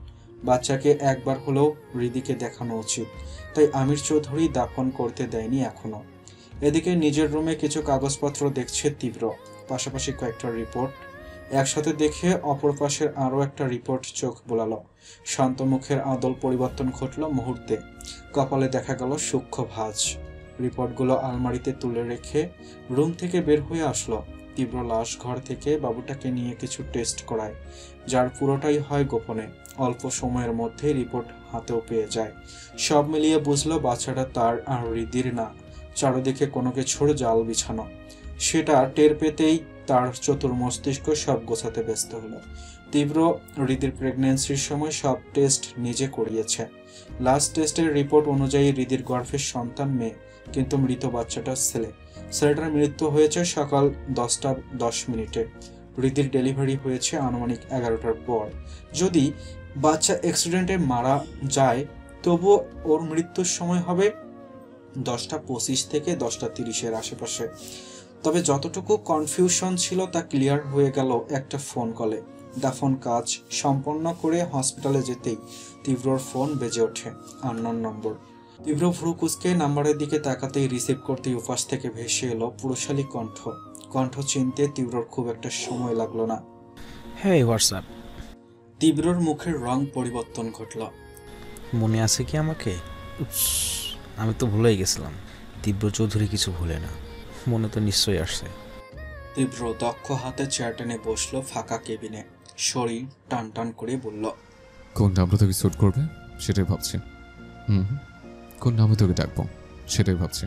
বাচ্চাকে একবার হলেও হৃদিকে দেখানো উচিত, তাই আমির চৌধুরী দাফন করতে দেয়নি এখনো। এদিকে নিজের রুমে কিছু কাগজপত্র দেখছে তীব্র, পাশাপাশি কয়েকটা রিপোর্ট একসাথে দেখে অপর পাশের আরও একটা রিপোর্ট চোখ বোলালো। শান্ত মুখের আদল পরিবর্তন ঘটল মুহূর্তে। কপালে দেখা গেল সূক্ষ্ম ভাঁজ। রিপোর্টগুলো আলমারিতে তুলে রেখে রুম থেকে বের হয়ে আসলো। তীব্র লাশ ঘর থেকে বাবুটাকে নিয়ে কিছু টেস্ট করায়, যার পুরোটাই হয় গোপনে। অল্প সময়ের মধ্যে রিপোর্ট হাতেও পেয়ে যায়। সব মিলিয়ে বুঝলো বাচ্চাটা তার আর হৃদির না, চারদিকে কোনো কিছুর জাল বিছানো। সেটা টের পেতেই তার চতুর মস্তিষ্ক সব গোছাতে ব্যস্ত হলো। তীব্র হৃদির প্রেগন্যান্সির সময় সব টেস্ট নিজে করিয়েছে। লাস্ট টেস্টের রিপোর্ট অনুযায়ী হৃদির গর্ভের সন্তান মেয়ে, কিন্তু মৃত বাচ্চাটা ছেলে। ছেলেটার মৃত্যু হয়েছে সকাল 10:10 হৃদির ডেলিভারি হয়েছে আনুমানিক 11টার পর। যদি বাচ্চা অ্যাক্সিডেন্টে মারা যায় তবুও ওর মৃত্যুর সময় হবে 10:25 থেকে 10:30 আশেপাশে। তবে যতটুকু কনফিউশন ছিল তা ক্লিয়ার হয়ে গেল একটা ফোন কলে। দাফন কাজ সম্পন্ন করে হসপিটালে যেতেই তীব্রর ফোন বেজে ওঠে। আননোন নম্বর। তীব্র ভ্রুকুচকে নাম্বারের দিকে তাকাতেই রিসিভ করতেই উপাস থেকে ভেসে এলো পুরুষালী কণ্ঠ। কণ্ঠ চিনতে তীব্রর খুব একটা সময় লাগলো না। হ্যাঁ, হোয়াটসঅ্যাপ। তীব্রর মুখের রং পরিবর্তন ঘটল। মনে আছে কি আমাকে? আমি তো ভুলেই গেছিলাম। তীব্র চৌধুরী কিছু ভুলে না, মনে তো নিশ্চয়ই আসছে। তীব্র দক্ষ হাতে চেয়ার টেনে বসলো ফাঁকা কেবিনে। শরীর টান টান করে বলল, কোন নামটা তোকে স্যুট করবে সেটাই ভাবছি। কোন নামে তোকে ডাকবো সেটাই ভাবছি।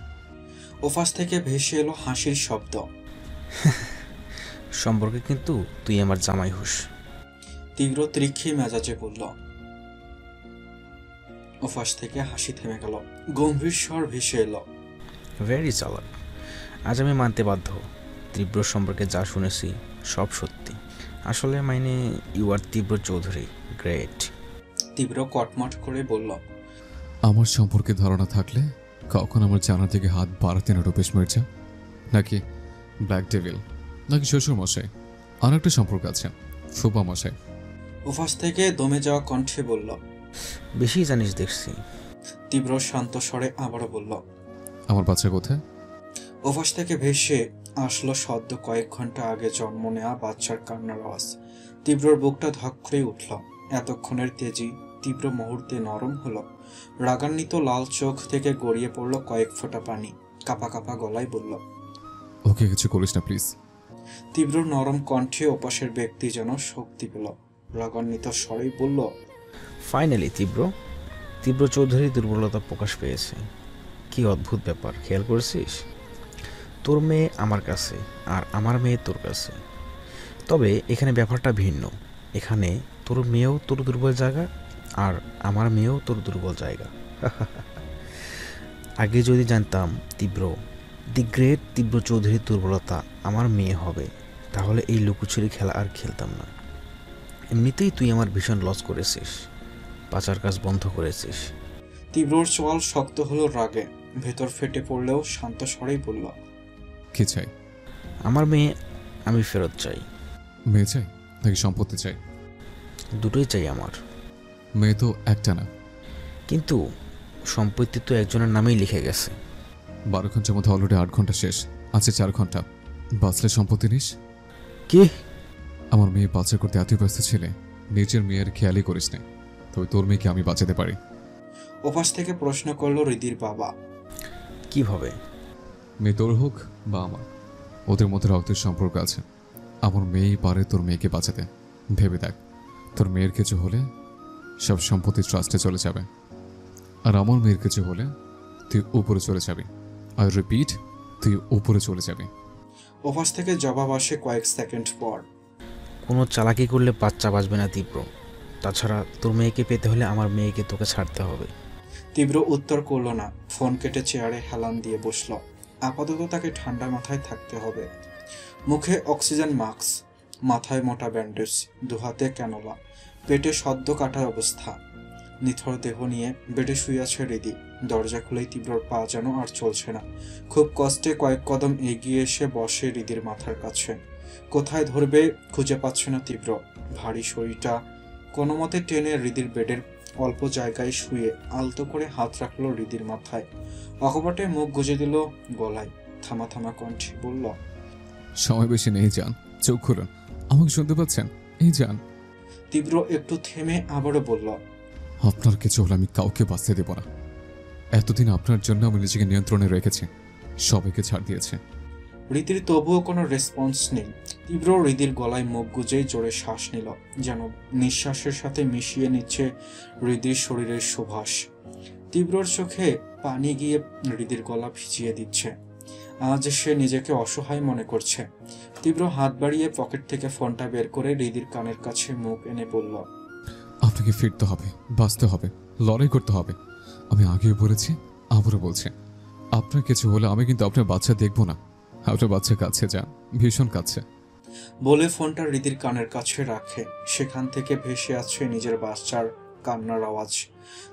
ওপাশ থেকে ভেসে এলো হাসির শব্দ। সম্পর্কে কিন্তু তুই আমার জামাই হোস। তীব্র ত্রিক্ষী মেজাজে বলল। ওপাশ থেকে হাসি থেমে গেল। গম্ভীর স্বর ভেসে এলো, ভেরি চালাক। আজ আমি মানতে বাধ্য, তীব্র সম্পর্কে যা শুনেছি সব সত্যি। আসলে মাইনে ইউ আর তীব্র চৌধুরী, গ্রেট। তীব্র কটমট করে বলল, আমার সম্পর্কে ধারণা থাকলে কখন আমার জানার দিকে হাত বাড়াতে না রূপেশ মির্জা? নাকি ব্ল্যাক ডেভিল, নাকি শ্বশুর মশাই? আর একটা সম্পর্ক আছে, ফুপা মশাই। ওপাশ থেকে দমে যাওয়া কণ্ঠে বলল, বেশি জানিস দেখছি। তীব্র শান্ত স্বরে আবারও বলল, আমার বাচ্চা কোথায়? ওপাশ থেকে ভেসে আসলো সদ্য কয়েক ঘন্টা আগে জন্ম নেওয়া বাচ্চার কান্নার আওয়াজ। তীব্রর বুকটা ধক করে উঠল। এতক্ষণের তেজি তীব্র মুহূর্তে নরম হলো। রাগান্বিত লাল চোখ থেকে গড়িয়ে পড়ল কয়েক ফোঁটা পানি। কাপা কাপা গলায় বলল, ওকে কিছু করিস না প্লিজ। তীব্র নরম কণ্ঠে ওপাশের ব্যক্তি যেন শক্তি পেল। রাগান্বিত স্বরেই বলল, ফাইনালি তীব্র চৌধুরী দুর্বলতা প্রকাশ পেয়েছে। কি অদ্ভুত ব্যাপার, খেয়াল করেছিস? তোর মেয়ে আমার কাছে আর আমার মেয়ে তোর কাছে। তবে এখানে ব্যাপারটা ভিন্ন। এখানে তোর মেয়েও তোর দুর্বল জায়গা আর আমার মেয়েও তোর দুর্বল জায়গা। আগে যদি জানতাম দি গ্রেট তীব্র চৌধুরীর দুর্বলতা আমার মেয়ে হবে, তাহলে এই লুকোচুরি খেলা আর খেলতাম না। এমনিতেই তুই আমার ভীষণ লস করেছিস, পাচার কাজ বন্ধ করেছিস। তীব্রর চোয়াল শক্ত হলো রাগে। ভেতর ফেটে পড়লেও শান্ত স্বরেই বলল, কি চাই? আমার মেয়ে আমি ফেরত চাই। মেয়ে চাই নাকি সম্পত্তি চাই? দুটোই চাই আমার। মেয়ে তো একটা না। কিন্তু সম্পত্তি তো একজনের নামেই লিখে গেছে। 12 ঘন্টার মধ্যে অলরেডি 8 ঘন্টা শেষ, আছে 4 ঘন্টা। বাঁচলে সম্পত্তি নিস। কি? আমার মেয়ে বাচ্চা করতে এত ব্যস্ত ছিলে, নিজের মেয়ের খেয়ালই করিস না। তবে তোর মেয়েকে আমি বাঁচাতে পারি। ওপাশ থেকে প্রশ্ন করলো হৃদির বাবা, কিভাবে? মেয়ে তোর হোক বা আমার, ওদের মধ্যে রক্তের সম্পর্ক আছে। আমার মেয়েই পারে তোর মেয়েকে বাঁচাতে। ভেবে দেখ, তোর মেয়ের কিছু হলে সব সম্পত্তি ট্রাস্টে চলে যাবে, আর আমার মেয়ের কিছু হলে তুই উপরে চলে যাবি। আই রিপিট, তুই উপরে চলে যাবি। ওপাশ থেকে জবাব আসে কয়েক সেকেন্ড পর, কোনো চালাকি করলে বাচ্চা বাঁচবে না তীব্র। তাছাড়া তোর মেয়েকে পেতে হলে আমার মেয়েকে তোকে ছাড়তে হবে। তীব্র উত্তর করল না। ফোন কেটে চেয়ারে হেলান দিয়ে বসল। আপাতত তাকে ঠান্ডা মাথায় থাকতে হবে। মুখে অক্সিজেন মাস্ক, মাথায় মোটা ব্যান্ডেজ, দুহাতে ক্যানোলা, পেটে সদ্য কাটার অবস্থা। নিথর দেহ নিয়ে বেডে শুয়ে আছে হৃদি। দরজা খুলেই তীব্রর পা যেন আর চলছে না। খুব কষ্টে কয়েক কদম এগিয়ে এসে বসে হৃদির মাথার কাছে। কোথায় ধরবে খুঁজে পাচ্ছে না তীব্র। ভারী শরীরটা কোনো মতে টেনে হৃদির বেডের অল্প জায়গায় শুয়ে আলতো করে হাত রাখলো হৃদির মাথায়। অকপটে মুখ গুজে দিল গলায়। থামা থামা কণ্ঠে বলল, সময় বেশি নেই যান, চোখ খুলুন, আমাকে শুনতে পাচ্ছেন? এই যান। তীব্র একটু থেমে আবারও বলল, আপনার কিছু হলে আমি কাউকে বাঁচতে দেব না। এতদিন আপনার জন্য আমি নিজেকে নিয়ন্ত্রণে রেখেছি, সবাইকে ছাড় দিয়েছে। হৃদির তবুও কোনো রেসপন্স নেই। তীব্র হৃদির গলায় মুখ গুজেই জোরে শ্বাস নিল, যেন নিঃশ্বাসের সাথে মিশিয়ে নিচ্ছে হৃদির শরীরের সুবাস। তীব্রর চোখে পানি গিয়ে হৃদির গলা ভিজিয়ে দিচ্ছে। আজ সে নিজেকে অসহায় মনে করছে। তীব্র হাত বাড়িয়ে পকেট থেকে ফোনটা বের করে হৃদির কানের কাছে মুখ এনে বলল, আপনাকে ফিরতে হবে, বাঁচতে হবে, লড়াই করতে হবে। আমি আগেও বলেছি, আবারও বলছি, আপনার কিছু হলে আমি কিন্তু আপনার বাচ্চা দেখব না। আপনার বাচ্চা কাছে যান, ভীষণ কাছে। বলে ফোনটা হৃদির কানের কাছে রাখে। সেখান থেকে ভেসে আসছে নিজের বাচ্চার কান্নার আওয়াজ।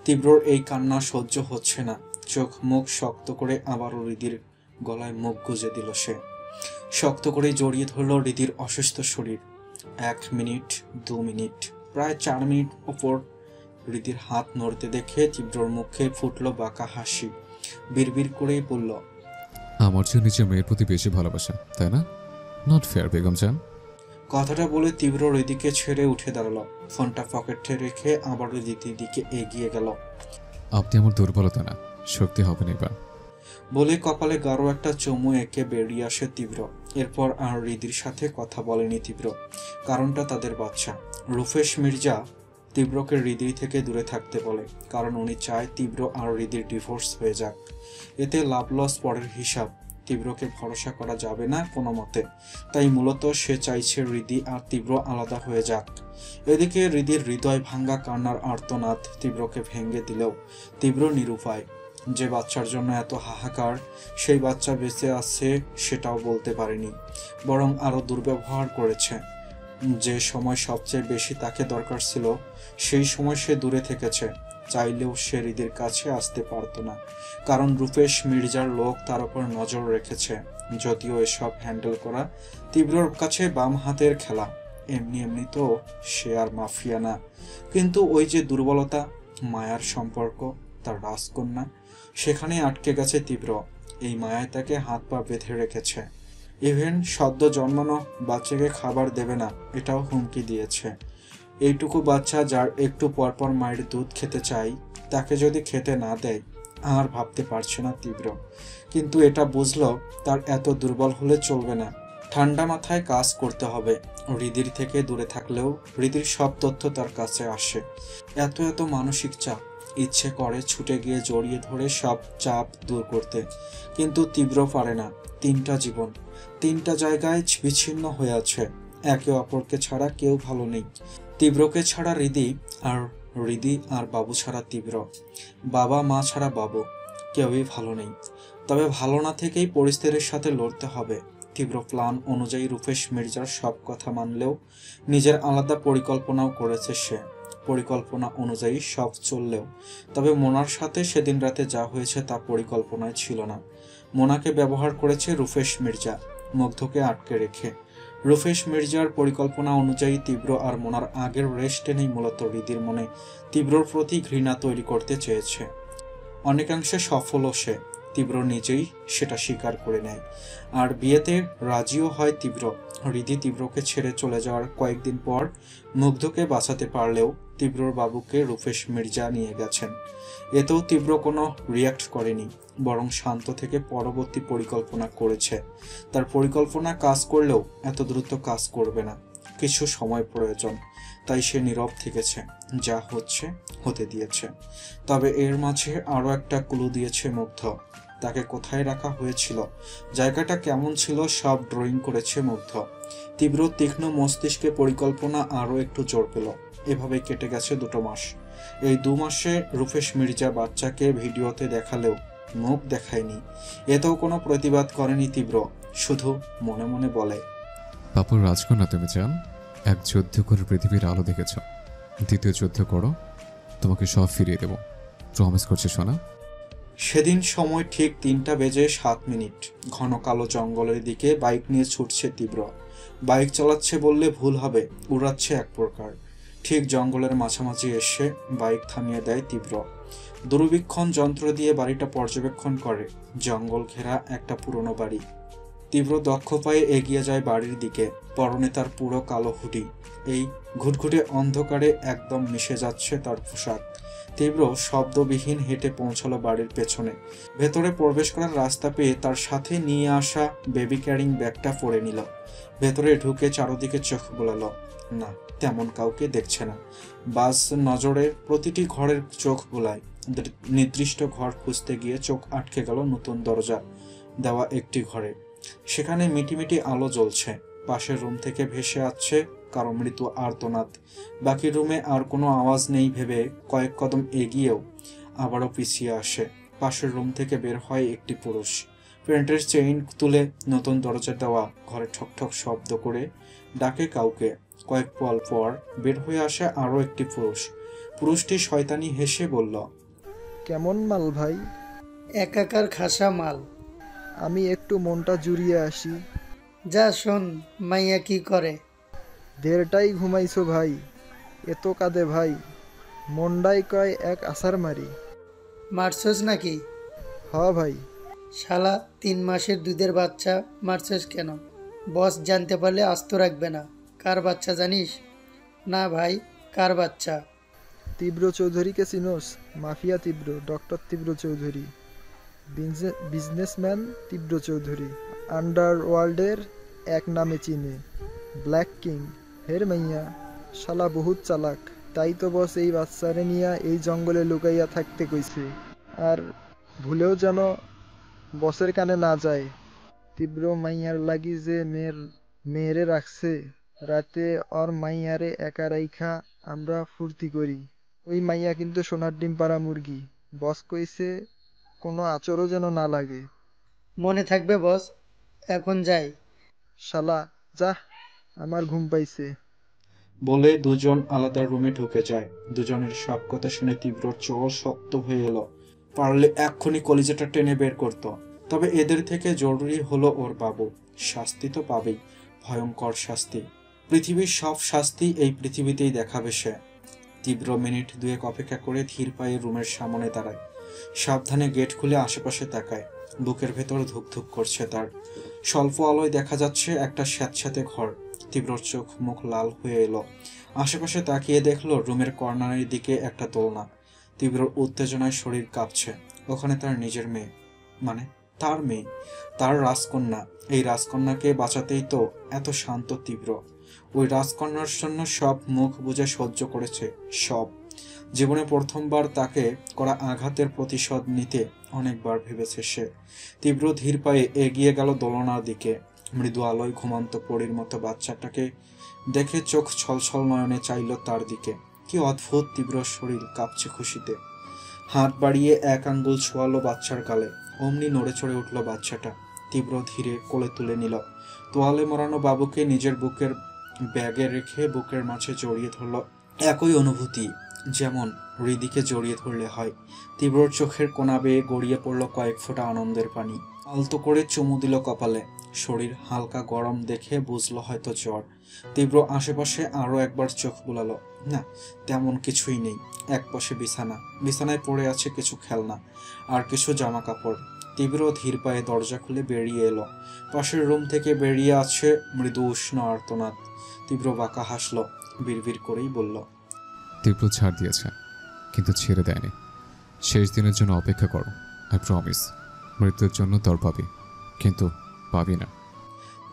তীব্রর এই কান্না সহ্য হচ্ছে না। চোখ মুখ শক্ত করে আবারও হৃদির গলায় মুখ গুজে দিল সে। শক্ত করে জড়িয়ে ধরল হৃদির অসুস্থ শরীর। 1 মিনিট, 2 মিনিট, প্রায় 4 মিনিট ওপর হৃদির হাত নড়তে দেখে তীব্রর মুখে ফুটল বাঁকা হাসি। বিড়বিড় করেই বলল, আমার চেয়ে নিজের মেয়ের প্রতি বেশি ভালোবাসা, তাই না? নট ফেয়ার বেগম জান। কথাটা বলে তীব্র হৃদিকে ছেড়ে উঠে দাঁড়ালো। ফোনটা পকেটে রেখে আবার হৃদির দিকে এগিয়ে গেল। আপনি আমার দুর্বলতা না, শক্তি হবেন এবার। বলে কপালে গাঢ় একটা চুমু এঁকে বেরিয়ে আসে তীব্র। এরপর আর হৃদির সাথে কথা বলেনি তীব্র। কারণটা তাদের বাচ্চা। রুফেশ মির্জা তীব্রকে হৃদি থেকে দূরে থাকতে বলে, কারণ উনি চায় তীব্র আর হৃদির ডিভোর্স হয়ে যাক। এতে লাভ লস পরের হিসাব। তীব্রকে ভরসা করা যাবে না কোনো মতে। তাই মূলত সে চাইছে হৃদি আর তীব্র আলাদা হয়ে যাক। এদিকে হৃদির হৃদয় ভাঙ্গা কান্নার আর্তনাদ তীব্রকে ভেঙে দিলেও তীব্র নিরুপায়। যে বাচ্চার জন্য এত হাহাকার, সেই বাচ্চা বেঁচে আছে সেটাও বলতে পারেনি, বরং আরো দুর্ব্যবহার করেছে। যে সময় সবচেয়ে বেশি তাকে দরকার ছিল, সেই সময় সে দূরে থেকেছে। চাইলেও সে হৃদির কাছে আসতে পারত না, কারণ রূপেশ মির্জার লোক তার উপর নজর রেখেছে। যদিও এসব হ্যান্ডেল করা তীব্রর কাছে বাম হাতের খেলা। এমনি এমনি তো সে আর মাফিয়া না, কিন্তু ওই যে দুর্বলতা, মায়ার সম্পর্ক, তার রাজকন্যা, সেখানে আটকে গেছে তীব্র। এই মায়ায় তাকে হাত পা বেঁধে রেখেছে। ইভেন সদ্য জন্মানো বাচ্চাকে খাবার দেবে না, এটাও হুমকি দিয়েছে। এইটুকু বাচ্চা যার একটু পরপর মায়ের দুধ খেতে চাই, তাকে যদি খেতে না দেয়, আর ভাবতে পারছে না তীব্র। কিন্তু এটা বুঝলো তার এত দুর্বল হলে চলবে না। ঠান্ডা মাথায় কাজ করতে হবে। হৃদির থেকে দূরে থাকলেও হৃদির সব তথ্য তার কাছে আসে। এত এত মানসিক চাপ, ইচ্ছে করে ছুটে গিয়ে জড়িয়ে ধরে সব চাপ দূর করতে, কিন্তু তীব্র পারে না। 3টা জীবন, 3টা জায়গায় বিচ্ছিন্ন হয়ে আছে। একে অপরকে ছাড়া কেউ ভালো নেই। তীব্রকে ছাড়া হৃদি, আর হৃদি আর বাবু ছাড়া তীব্র। বাবা মা ছাড়া বাবু, কেউই ভালো নেই। তবে ভালো না থেকেই পরিস্থিতির সাথে লড়তে হবে। তীব্র প্ল্যান অনুযায়ী রূপেশ মির্জার সব কথা মানলেও নিজের আলাদা পরিকল্পনাও করেছে সে। পরিকল্পনা অনুযায়ী সব চললেও, তবে মোনার সাথে সেদিন রাতে যা হয়েছে তা পরিকল্পনায় ছিল না। মোনাকে ব্যবহার করেছে রূপেশ মির্জা, মুগ্ধকে আটকে রেখে। রূপেশ মির্জার পরিকল্পনা অনুযায়ী তীব্র আর মোনার আগের রেস্টে নেই মূলত হৃদির মনে তীব্রর প্রতি ঘৃণা তৈরি করতে চেয়েছে। অনেকাংশে সফলও সে। তীব্র নিজেই সেটা স্বীকার করে নেয়, আর বিয়েতে রাজিও হয় তীব্র। হৃদি তীব্রকে ছেড়ে চলে যাওয়ার কয়েকদিন পর মুগ্ধকে বাঁচাতে পারলেও তীব্রর বাবুকে রূপেশ মির্জা নিয়ে গেছেন। এতেও তীব্র কোনো রিয়াক্ট করেনি, বরং শান্ত থেকে পরবর্তী পরিকল্পনা করেছে। তার পরিকল্পনা কাজ করলেও এত দ্রুত কাজ করবে না, কিছু সময় প্রয়োজন। তাই সে নীরব থেকেছে, যা হচ্ছে হতে দিয়েছে। তবে এর মাঝে আরও একটা ক্লু দিয়েছে মুগ্ধ। তাকে কোথায় রাখা হয়েছিল, জায়গাটা কেমন ছিল, সব ড্রয়িং করেছে মুগ্ধ। তীব্র তীক্ষ্ণ মস্তিষ্কে পরিকল্পনা আরও একটু জোর পেল। এভাবে কেটে গেছে 2 মাস। এই 2 মাসে রূপেশ মির্জা বাচ্চাকে ভিডিওতে দেখালেও মুখ দেখায়নি। এতেও কোনো প্রতিবাদ করেনি তীব্র, শুধু মনে মনে বলে, বাপুর রাজকন্যা তুমি চান। এক যুদ্ধ করে পৃথিবীর আলো দেখেছ, দ্বিতীয় যুদ্ধ করো, তোমাকে সব ফিরিয়ে দেব, প্রমিস করছি সোনা। সেদিন সময় ঠিক 3:07। ঘন কালো জঙ্গলের দিকে বাইক নিয়ে ছুটছে তীব্র। বাইক চালাচ্ছে বললে ভুল হবে, উড়াচ্ছে এক প্রকার। ঠিক জঙ্গলের মাঝামাঝি এসে বাইক থামিয়ে দেয় তীব্র। দূরবীক্ষণ যন্ত্র দিয়ে বাড়িটা পর্যবেক্ষণ করে। জঙ্গল ঘেরা একটা পুরনো বাড়ি। তীব্র দক্ষ পায়ে এগিয়ে যায় বাড়ির দিকে। পরনে তার পুরো কালো হুডি। এই ঘুটঘুটে অন্ধকারে একদম মিশে যাচ্ছে তার পোশাক। তীব্র শব্দবিহীন হেঁটে পৌঁছালো বাড়ির পেছনে। ভেতরে প্রবেশ করার রাস্তা পেয়ে তার সাথে নিয়ে আসা বেবি ক্যারিং ব্যাগটা পরে নিল। ভেতরে ঢুকে চারদিকে চোখ বোলালো। না, তেমন কাউকে দেখছে না। বাস নজরে প্রতিটি ঘরের চোখ বোলায়। নির্দিষ্ট ঘর খুঁজতে গিয়ে চোখ আটকে গেল নতুন দরজা দেওয়া একটি ঘরে। সেখানে মিটিমিটি আলো জ্বলছে। পাশের রুম থেকে ভেসে আসছে কারো মৃত্যু আর্তনাদ। বাকি রুমে আর কোনো আওয়াজ নেই ভেবে কয়েক কদম এগিয়েও আবারও পিছিয়ে আসে। পাশের রুম থেকে বের হয় একটি পুরুষ। প্যান্টের চেইন তুলে নতুন দরজা দেওয়া ঘরে ঠকঠক শব্দ করে ডাকে কাউকে। কয়েক পল পর বের হয়ে আসে আরও একটি পুরুষ। পুরুষটি শয়তানি হেসে বলল, কেমন মাল ভাই? একাকার খাসা মাল। আমি একটু মনটা জুড়িয়ে আসি। যা শোন, মাইয়া কি করে? দেড়টাই ঘুমাইছো ভাই, এত কাঁদে ভাই। মন্ডাই কয় এক আসার মারি। মারছস নাকি? হ ভাই। শালা 3 মাসের দুধের বাচ্চা মারছস কেন? বস জানতে পারলে আস্ত রাখবে না। কার বাচ্চা জানিস? না ভাই, কার বাচ্চা? তীব্র চৌধুরীকে চিনোস? মাফিয়া তীব্র, ডক্টর তীব্র চৌধুরী, বিজনেসম্যান তীব্র চৌধুরী, আন্ডারওয়ার্ল্ডের এক নামে চিনে। ব্ল্যাক কিং হের মাইয়া, শালা বহুত চালাক। তাই তো বস এই বাচ্চারে নিয়া এই জঙ্গলে লুকাইয়া থাকতে কইছে। আর ভুলেও যেন বসের কানে না যায়। তীব্র মাইয়ার লাগি যে মেয়েরে রাখছে, রাতে ওর মাইয়ারে একা রাইখা আমরা ফুর্তি করি। ওই মাইয়া কিন্তু সোনার ডিম পাড়া মুরগি। বস কইছে কোনো আচরও যেন না লাগে। মনে থাকবে বস। এখন যাই। শালা যা, আমার ঘুম পাইছে। বলে দুজন আলাদা রুমে ঢুকে যায়। দুজনের সব কথা শুনে তীব্রর চোখ শক্ত হয়ে এলো। পারলে এক্ষুনি কলিজাটা টেনে বের করত। তবে এদের থেকে জরুরি হলো ওর বাবু। শাস্তি তো পাবেই, ভয়ঙ্কর শাস্তি। পৃথিবীর সব শাস্তি এই পৃথিবীতেই দেখাবে সে। তীব্র মিনিট 2 অপেক্ষা করে ধীর পায়ে রুমের সামনে দাঁড়ায়। সাবধানে গেট খুলে আশেপাশে তাকায়। বুকের ভেতর ধুকধুক করছে তার। স্বল্প আলোয় দেখা যাচ্ছে একটা স্যাঁতস্যাঁতে ঘর। তীব্রর চোখ মুখ লাল হয়ে এলো। আশেপাশে তাকিয়ে দেখলো রুমের কর্নারের দিকে একটা দোলনা। তীব্রর উত্তেজনায় শরীর কাঁপছে। ওখানে তার নিজের মেয়ে, মানে তার মেয়ে, তার রাজকন্যা। এই রাজকন্যাকে বাঁচাতেই তো এত শান্ত তীব্র। ওই রাজকন্যার জন্য সব মুখ বুজে সহ্য করেছে, সব। জীবনে প্রথমবার তাকে করা আঘাতের প্রতিশোধ নিতে অনেকবার ভেবেছে সে। তীব্র ধীর পায়ে এগিয়ে গেল দোলনার দিকে। মৃদু আলোয় ঘুমান্ত পরীর মতো বাচ্চাটাকে দেখে চোখ ছলছল নয়নে চাইল তার দিকে। কি অদ্ভুত! তীব্র শরীর কাঁপছে খুশিতে। হাত বাড়িয়ে এক আঙ্গুল ছোঁয়ালো বাচ্চার গালে। অমনি নড়ে চড়ে উঠল বাচ্চাটা। তীব্র ধীরে কোলে তুলে নিল। তোয়ালে মোড়ানো বাবুকে নিজের বুকের ব্যাগে রেখে বুকের মাঝে জড়িয়ে ধরল। একই অনুভূতি যেমন হৃদিকে জড়িয়ে ধরলে হয়। তীব্রর চোখের কোনা বেয়ে গড়িয়ে পড়ল কয়েক ফোঁটা আনন্দের পানি। আলতো করে চুমু দিল কপালে। শরীর হালকা গরম দেখে বুঝলো হয়তো জ্বর। তীব্র আশেপাশে আরো একবার চোখ বুলালো। না, তেমন কিছুই নেই। এক পাশে বিছানা, বিছানায় পড়ে আছে কিছু খেলনা আর কিছু জামা কাপড়। তীব্র ধীর পায়ে দরজা খুলে বেরিয়ে এলো। পাশের রুম থেকে বেরিয়ে আছে মৃদু উষ্ণ আর্তনাদ। তীব্র বাঁকা হাসলো, বিড়বিড় করেই বলল, তীব্র ছাড় দিয়েছে, কিন্তু ছেড়ে দেয়নি। শেষ দিনের জন্য অপেক্ষা করো। আই প্রমিস, মৃত্যুর জন্য তর পাবি, কিন্তু পাবি না।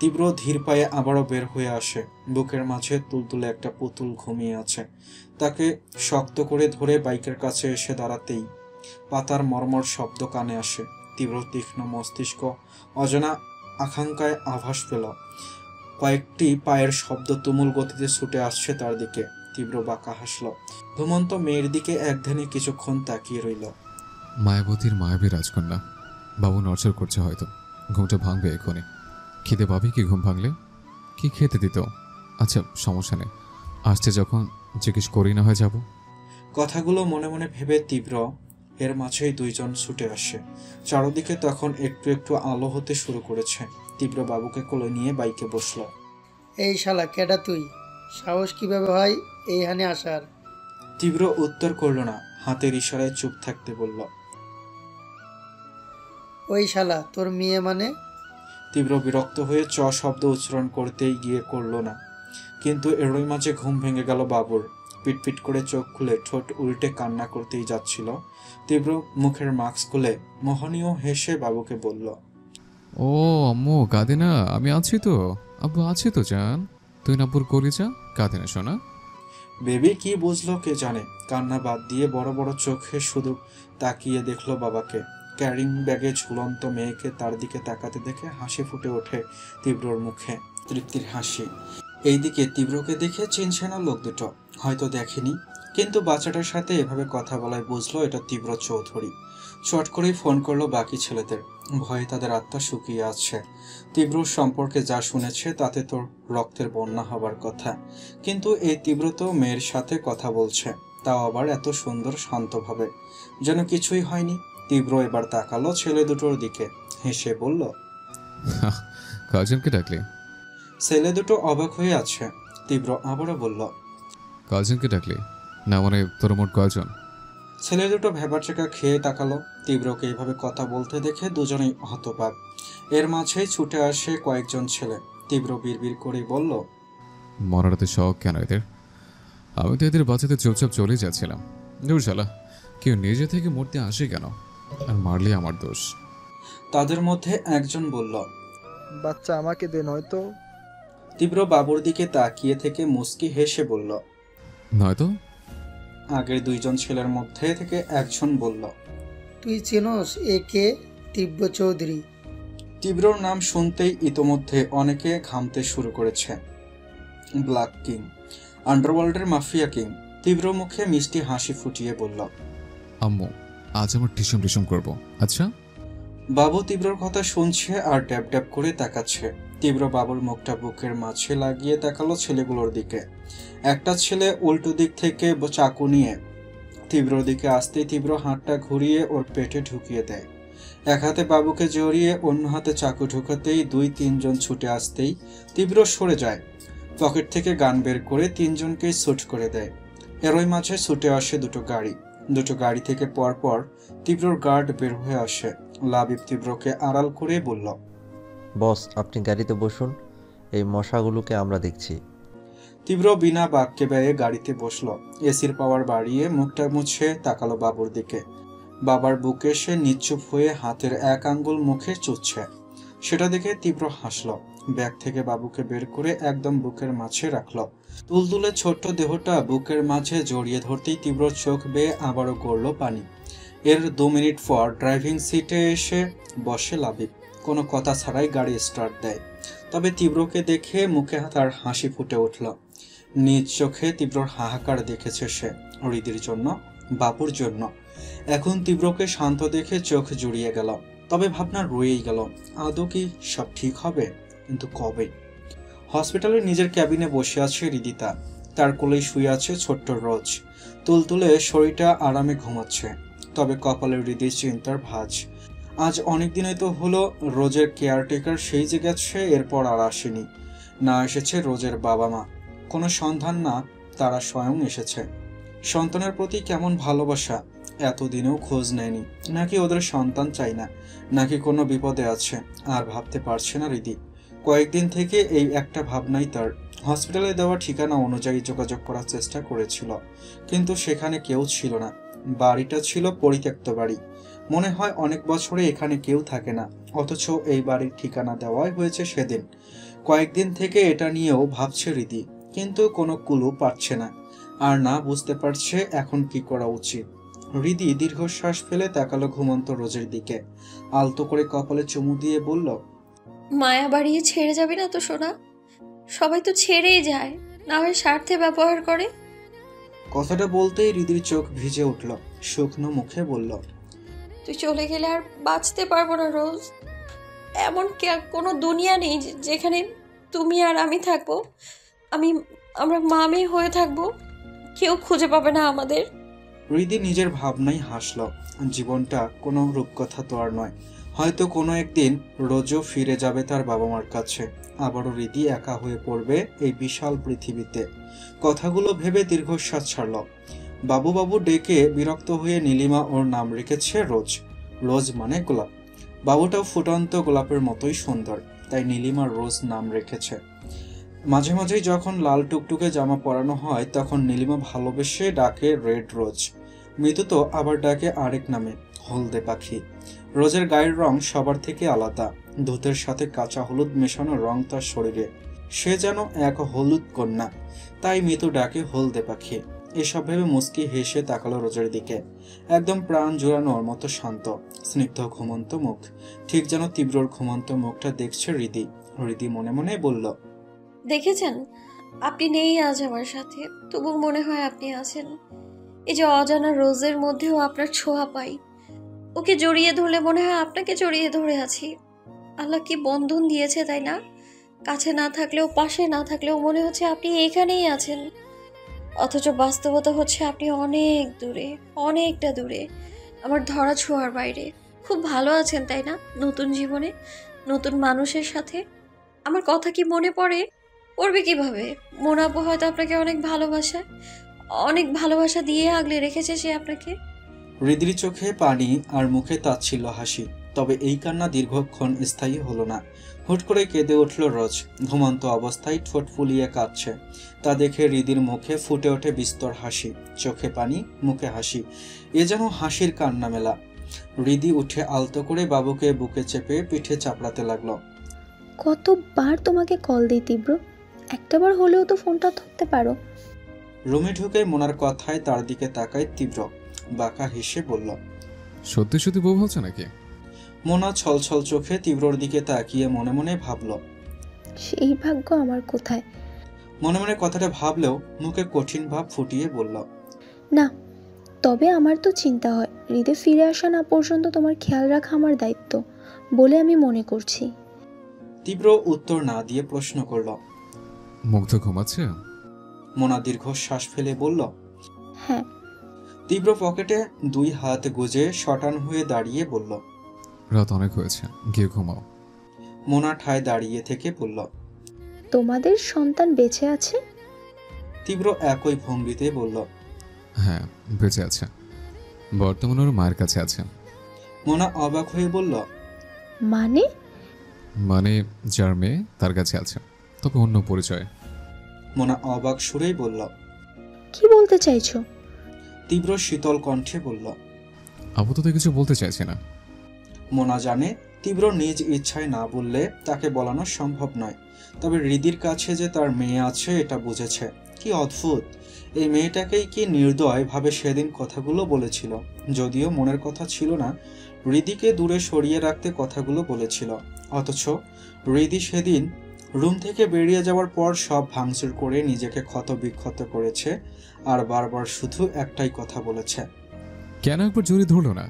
তীব্র ধীর পায়ে আবারও বের হয়ে আসে। বুকের মাঝে তুলতুলে একটা পুতুল ঘুমিয়ে আছে। তাকে শক্ত করে ধরে বাইকের কাছে এসে দাঁড়াতেই পাতার মর্মর শব্দ কানে আসে। তীব্র তীক্ষ্ণ মস্তিষ্ক অজানা আকাঙ্ক্ষায় আভাস পেল। কয়েকটি পায়ের শব্দ তুমুল গতিতে ছুটে আসছে তার দিকে। তীব্র বাঁকা হাসল। ঘুমন্ত মেয়ের দিকে একধানে কিছুক্ষণ তাকিয়ে রইল। মায়াবতীর মায়াবী রাজকন্যা। বাবু নড়চড় করছে, হয়তো ঘুমটা ভাঙবে এখনই। খিদে পাবি কি ঘুম ভাঙলে? কি খেতে দিত? আচ্ছা সমস্যা নেই, আসছে যখন জিজ্ঞেস করি না হয় যাব। কথাগুলো মনে মনে ভেবে তীব্র এর মাঝেই দুইজন ছুটে আসে। চারদিকে তখন একটু একটু আলো হতে শুরু করেছে। তীব্র বাবুকে কোলে নিয়ে বাইকে বসলো। এই শালা কেডা তুই? সাহস কিভাবে হয় এইখানে আসার? তীব্র উত্তর করলো না, হাতের ইশারায় চুপ থাকতে বলল। ওই শালা তোর মেয়ে মানে? তীব্র বিরক্ত হয়ে চ শব্দ উচ্চারণ করতেই গিয়ে করলো না, কিন্তু এরই মাঝে ঘুম ভেঙে গেল বাবুর। পিটপিট করে চোখ খুলে ঠোঁট উল্টে কান্না করতেই যাচ্ছিল। তীব্র মুখের মাস্ক খুলে মোহনীয় হেসে বাবুকে বলল, ও আম্মু কাঁদে না, আমি আছি তো, আব্বু আছি তো জান, তুই না আব্বুর কলিজা, কাঁদে না শোনা। বেবি কি বুঝলো কে জানে, কান্না বাদ দিয়ে বড় বড় চোখে শুধু তাকিয়ে দেখলো বাবাকে। ক্যারিং ব্যাগে ঝুলন্ত মেয়েকে তার দিকে তাকাতে দেখে হাসি ফুটে ওঠে তীব্রর মুখে, তৃপ্তির হাসি। এইদিকে তীব্রকে দেখে চিনছে না লোক দুটো, হয়তো দেখেনি, কিন্তু বাচ্চাটার সাথে এভাবে কথা বলায় বুঝলো এটা তীব্র চৌধুরী। চট করেই ফোন করলো বাকি ছেলেদের, ভয়ে তাদের আত্মা শুকিয়ে আছে। তীব্র সম্পর্কে যা শুনেছে তাতে তোর রক্তের বন্যা হবার কথা, কিন্তু এই তীব্র তো মেয়ের সাথে কথা বলছে, তাও আবার এত সুন্দর শান্তভাবে, যেন কিছুই হয়নি। তীব্র এবার তাকালো ছেলে দুটোর দিকে, হেসে বলল, কাজনকে ডাকলে? ছেলে দুটো অবাক হয়ে আছে। তীব্র আবারও বলল, কাজনকে ডাকলে না, মানে তোর মোট কয়জন? ছেলে দুটো ভেবাচাকা খেয়ে তাকালো। তীব্রকে এইভাবে কথা বলতে দেখে দুজনেই হতবাক। এর মাঝেই ছুটে আসে কয়েকজন ছেলে। তীব্র বিড়বিড় করে বলল, মরাতে শখ কেন এদের? আমি তো এদের বাঁচাতে চুপচাপ চলে যাচ্ছিলাম। দূর শালা, কেউ নিজে থেকে মরতে আসে কেন? আর মারলে আমার দোষ। তাদের মধ্যে একজন বলল, বাচ্চা আমাকে দে নয়তো। তীব্র বাবুর দিকে তাকিয়ে থেকে মুস্কি হেসে বলল, নয়তো? আগের দুইজন ছেলের মধ্যে থেকে একজন বলল, তুই চেনস এ কে? তীব্র চৌধুরী। তীব্রর নাম শুনতেই ইতোমধ্যে অনেকে ঘামতে শুরু করেছে। ব্ল্যাক কিং, আন্ডারওয়ার্ল্ডের মাফিয়া কিং। তীব্র মুখে মিষ্টি হাসি ফুটিয়ে বলল, আম্মু আজ আমার টিসম টিসম করবো, আচ্ছা? বাবু তীব্রর কথা শুনছে আর ড্যাব ড্যাব করে তাকাচ্ছে। তীব্র বাবুর মুখটা বুকের মাঝে লাগিয়ে তাকালো ছেলেগুলোর দিকে। একটা ছেলে উল্টো দিক থেকে চাকু নিয়ে তীব্রর দিকে আসতেই তীব্র হাতটা ঘুরিয়ে ওর পেটে ঢুকিয়ে দেয়। এক হাতে বাবুকে জড়িয়ে অন্য হাতে চাকু ঢুকাতেই দুই তিনজন ছুটে আসতেই তীব্র সরে যায়। পকেট থেকে গান বের করে তিনজনকেই শুট করে দেয়। এরই মাঝে ছুটে আসে দুটো গাড়ি থেকে পরপর তীব্রর গার্ড বের হয়ে আসে। লাবিব তীব্রকে আড়াল করে বলল, বস আপনি গাড়িতে বসুন, এই মশাগুলোকে আমরা দেখছি। তীব্র বিনা বাক্যে ব্যয়ে গাড়িতে বসলো। এসির পাওয়ার বাড়িয়ে মুখটা মুছে তাকালো বাবুর দিকে। বাবার বুকে সে নিশ্চুপ হয়ে হাতের এক আঙ্গুল মুখে চুচ্ছে। সেটা দেখে তীব্র হাসলো। ব্যাগ থেকে বাবুকে বের করে একদম বুকের মাঝে রাখলো। তুলতুলে ছোট্ট দেহটা বুকের মাঝে জড়িয়ে ধরতেই তীব্র চোখ বেয়ে আবারও গড়ল পানি। এর 2 মিনিট পর ড্রাইভিং সিটে এসে বসে লাবিব। কোনো কথা ছাড়াই গাড়ি স্টার্ট দেয়। তবে তীব্রকে দেখে মুখে তার হাসি ফুটে উঠল। নিজ চোখে তীব্রর হাহাকার দেখেছে সে, হৃদির জন্য, বাবুর জন্য। এখন তীব্রকে শান্ত দেখে চোখ জুড়িয়ে গেল। তবে ভাবনা রয়েই গেল, আদৌ কি সব ঠিক হবে? কিন্তু কবে? হসপিটালের নিজের ক্যাবিনে বসে আছে হৃদিতা। তার কোলেই শুয়ে আছে ছোট্ট রোজ। তুলতুলে শরীরটা আরামে ঘুমাচ্ছে, তবে কপালে হৃদির চিন্তার ভাঁজ। আজ অনেক দিনই তো হলো রোজের কেয়ারটেকার সেই যে গেছে, এরপর আর আসেনি। না এসেছে রোজের বাবা মা, কোনো সন্ধান না, তারা স্বয়ং এসেছে। সন্তানের প্রতি কেমন ভালোবাসা, এতদিনেও খোঁজ নেয়নি। নাকি ওদের সন্তান চাই না, নাকি কোনো বিপদে আছে, আর ভাবতে পারছে না হৃদি। কয়েকদিন থেকে এই একটা ভাবনাই তার। হসপিটালে দেওয়া ঠিকানা অনুযায়ী যোগাযোগ করার চেষ্টা করেছিল, কিন্তু সেখানে কেউ ছিল না। বাড়িটা ছিল পরিত্যক্ত বাড়ি। মনে হয় অনেক বছরে এখানে কেউ থাকে না, অথচ এই বাড়ির ঠিকানা দেওয়াই হয়েছে সেদিন। কয়েকদিন থেকে এটা নিয়েও ভাবছে হৃদি, কিন্তু কোনো ক্লু পাচ্ছে না, আর না বুঝতে পারছে এখন কি করা উচিত। হৃদি দীর্ঘশ্বাস ফেলে তাকালো ঘুমন্ত রোজের দিকে। আলতো করে কপালে চুমু দিয়ে বলল, মায়া বাড়িয়ে ছেড়ে যাবে না তো সোনা? সবাই তো ছেড়েই যায়, না হয় স্বার্থে ব্যবহার করে। কথাটা বলতেই হৃদির চোখ ভিজে উঠল। শুকনো মুখে বলল, তুই চলে গেলে আর বাঁচতে পারবো না রোজ। এমন কোনো দুনিয়া নেই যেখানে তুমি আর আমি থাকবো। আমরা মা মেয়ে হয়ে থাকবো, কেউ খুঁজে পাবে না আমাদের। হৃদি নিজের ভাবনাই হাসল। জীবনটা কোনো রূপকথা তো আর নয়। হয়তো কোনো একদিন রোজও ফিরে যাবে তার বাবা মার কাছে, আবারও হৃদি একা হয়ে পড়বে এই বিশাল পৃথিবীতে। কথাগুলো ভেবে দীর্ঘশ্বাস ছাড়ল। বাবু বাবু ডেকে বিরক্ত হয়ে নীলিমা ওর নাম রেখেছে রোজ। রোজ মানে গোলাপ। বাবুটাও ফুটন্ত গোলাপের মতোই সুন্দর, তাই নীলিমা রোজ নাম রেখেছে। মাঝে মাঝেই যখন লাল টুকটুকে জামা পরানো হয় তখন নীলিমা ভালোবেসে ডাকে রেড রোজ। মৃদু তো আবার ডাকে আরেক নামে, হলদে পাখি। রোজের গায়ের রং সবার থেকে আলাদা, দুধের সাথে কাঁচা হলুদ মেশানো রং তার শরীরে। সে যেন এক হলুদ কন্যা, তাই মৃদু ডাকে হলদে পাখি। এসব ভেবে মুস্কি হেসে তাকালো রোজের দিকে। একদম প্রাণ জোড়ানোর মতো শান্ত, স্নিগ্ধ ঘুমন্ত মুখ, ঠিক যেন তীব্রর ঘুমন্ত মুখটা দেখছে হৃদি। হৃদি মনে মনে বলল, দেখেছেন, আপনি নেই আজ আমার সাথে, তবু মনে হয় আপনি আছেন। এই যে অজানা রোজের মধ্যেও আপনার ছোঁয়া পাই। ওকে জড়িয়ে ধরলে মনে হয় আপনাকে জড়িয়ে ধরে আছি। আল্লাহ কি বন্ধন দিয়েছে, তাই না? কাছে না থাকলেও, পাশে না থাকলেও মনে হচ্ছে আপনি এখানেই আছেন, অথচ বাস্তবতা হচ্ছে আপনি অনেক দূরে, অনেকটা দূরে, আমার ধরা ছোঁয়ার বাইরে। খুব ভালো আছেন, তাই না? নতুন জীবনে, নতুন মানুষের সাথে। আমার কথা কি মনে পড়বে কিভাবে? মনে হয়তো আপনাকে অনেক ভালোবাসা দিয়ে আগলে রেখেছে সে আপনাকে। হৃদির চোখে পানি আর মুখে তাচ্ছিল্য হাসি। তবে এই কান্না দীর্ঘক্ষণ স্থায়ী হলো না। হুট করে কেঁদে উঠল রোজ। ঘুমন্ত অবস্থায় ঠোঁট ফুলিয়ে কাঁদছে। তা দেখে হৃদির মুখে ফুটে ওঠে বিস্তর হাসি। চোখে পানি, মুখে হাসি, এ যেন হাসির কান্না মেলা। হৃদি উঠে আলতো করে বাবুকে বুকে চেপে পিঠে চাপড়াতে লাগলো। কতবার তোমাকে কল দিই তীব্র, একটাবার হলেও তো ফোনটা ধরতে পারো। রুমে ঢুকে মোনার কথায় তার দিকে তাকায় তীব্র। বাঁকা হেসে বলল, সত্যি সত্যি বউ বলছো নাকি? মোনা ছলছল চোখে তীব্রর দিকে তাকিয়ে মনে মনে ভাবল, সেই ভাগ্য আমার কোথায়। মনে মনে কথাটা ভাবলেও মুখে কঠিন ভাব ফুটিয়ে বলল, না, তবে আমার তো চিন্তা হয়, হৃদে ফিরে আসা না পর্যন্ত তোমার খেয়াল রাখা আমার দায়িত্ব বলে আমি মনে করছি। তীব্র উত্তর না দিয়ে প্রশ্ন করল, মুগ্ধ ঘুমাচ্ছে? মোনা দীর্ঘ শ্বাস ফেলে বলল, হ্যাঁ। তীব্র পকেটে দুই হাত গুজে শটান হয়ে দাঁড়িয়ে বলল, রাত অনেক হয়েছে, গিয়ে ঘুমাও। মোনা ঠায় দাঁড়িয়ে থেকে বলল, তোমাদের সন্তান বেঁচে আছে? তীব্র একই ভঙ্গিতে বলল, হ্যাঁ বেঁচে আছে, বর্তমানে ওর মায়ের কাছে আছে। মোনা অবাক হয়ে বলল, মানে যার মেয়ে তার কাছে আছে, তবে অন্য পরিচয়। মোনা অবাক সুরেই বলল, কি বলতে চাইছো? তীব্র শীতল কণ্ঠে বলল, আপাতত কিছু বলতে চাইছি না। মোনা জানে তীব্র নিজ ইচ্ছায় না বললে তাকে বলানো সম্ভব নয়, তবে হৃদির কাছে যে তার মেয়ে আছে এটা বুঝেছে। কি অদ্ভুত, এই মেয়েটাকেই কি নির্দয় ভাবে সেদিন কথাগুলো বলেছিল। যদিও মনের কথা ছিল না, হৃদিকে দূরে সরিয়ে রাখতে কথাগুলো বলেছিল। অথচ হৃদি সেদিন রুম থেকে বেরিয়ে যাওয়ার পর সব ভাঙচুর করে নিজেকে ক্ষত বিক্ষত করেছে, আর বারবার শুধু একটাই কথা বলেছে, কেন একবার জড়িয়ে ধরলো না?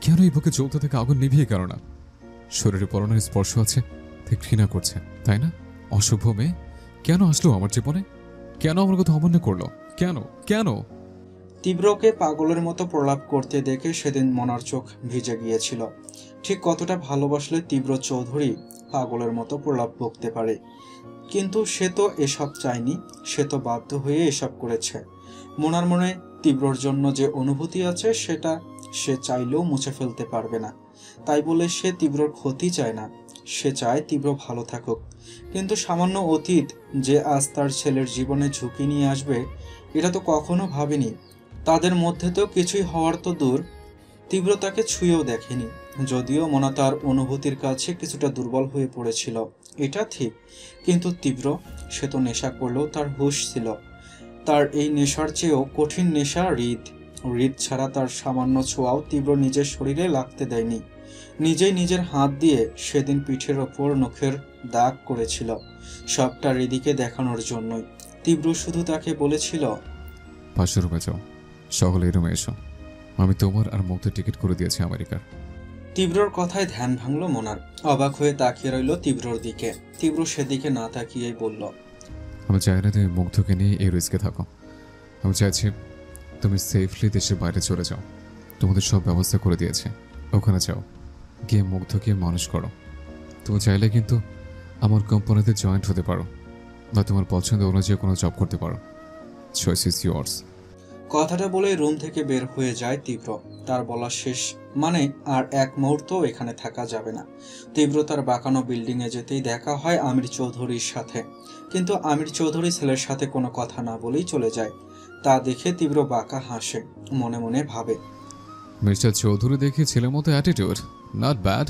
কেন এই বুকে চলতে থেকে আগুন নিভিয়ে গেল না? শরীরে পরনের স্পর্শ আছে, তাই ঘৃণা করছে, তাই না? অশুভ মেয়ে কেন আসলো আমার জীবনে? কেন আমার কথা অমান্য করলো? কেন কেন? তীব্রকে পাগলের মতো প্রলাপ করতে দেখে সেদিন মোনার চোখ ভিজে গিয়েছিল। ঠিক কতটা ভালোবাসলে তীব্র চৌধুরী পাগলের মতো প্রলাপ বকতে পারে? কিন্তু সে তো এসব চায়নি, সে তো বাধ্য হয়ে এসব করেছে। মোনার মনে তীব্রর জন্য যে অনুভূতি আছে সেটা সে চাইলেও মুছে ফেলতে পারবে না। তাই বলে সে তীব্রর ক্ষতি চায় না, সে চায় তীব্র ভালো থাকুক। কিন্তু সামান্য অতীত যে আজ তার ছেলের জীবনে ঝুঁকি নিয়ে আসবে, এটা তো কখনো ভাবেনি। তাদের মধ্যে তো কিছুই হওয়ার তো দূর, তীব্র তাকে ছুঁয়েও দেখেনি। যদিও মোনা তার অনুভূতির কাছে কিছুটা দুর্বল হয়ে পড়েছিল, এটা ঠিক, কিন্তু তীব্র সে তো নেশা করলেও তার হুঁশ ছিল। তার এই নেশার চেয়েও কঠিন নেশা হৃদ ছাড়া তার সামান্য ছোঁয়াও তীব্র নিজের শরীরে লাগতে দেয়নি। নিজেই নিজের হাত দিয়ে সেদিন পিঠের ওপর নখের দাগ করেছিল, সবটা হৃদিকে দেখানোর জন্যই। তীব্র শুধু তাকে বলেছিল, পাশের রুমে যাও, সকলে এই রুমে এসো, আমি তোমার আর মুক্তের টিকিট করে দিয়েছি আমেরিকার। তীব্রর কথায় ধ্যান ভাঙল মোনার। অবাক হয়ে তাকিয়ে রইল তীব্রর দিকে। তীব্র সেদিকে না তাকিয়েই বলল, আমি চাই না তুমি মুগ্ধকে নিয়ে এই রিস্কে থাকো। আমি চাইছি তুমি সেফলি দেশের বাইরে চলে যাও, তোমাদের সব ব্যবস্থা করে দিয়েছে। ওখানে যাও, গিয়ে মুগ্ধকে মানুষ করো। তুমি চাইলে কিন্তু আমার কোম্পানিতে জয়েন্ট হতে পারো, বা তোমার পছন্দ অনুযায়ী কোনো জব করতে পারো। Choice is yours. কথাটা বলে রুম থেকে বের হয়ে যায় তীব্র। তার বলা শেষ মানে আর এক মুহূর্ত এখানে থাকা যাবে না। তীব্র তার বাঁকানো বিল্ডিংয়ে যেতেই দেখা হয় আমির চৌধুরীর সাথে, কিন্তু আমির চৌধুরী ছেলের সাথে কোনো কথা না বলেই চলে যায়। তা দেখে তীব্র বাঁকা হাসে, মনে মনে ভাবে, মিস্টার চৌধুরী দেখি ছেলের মতো অ্যাটিটিউড, নট ব্যাড।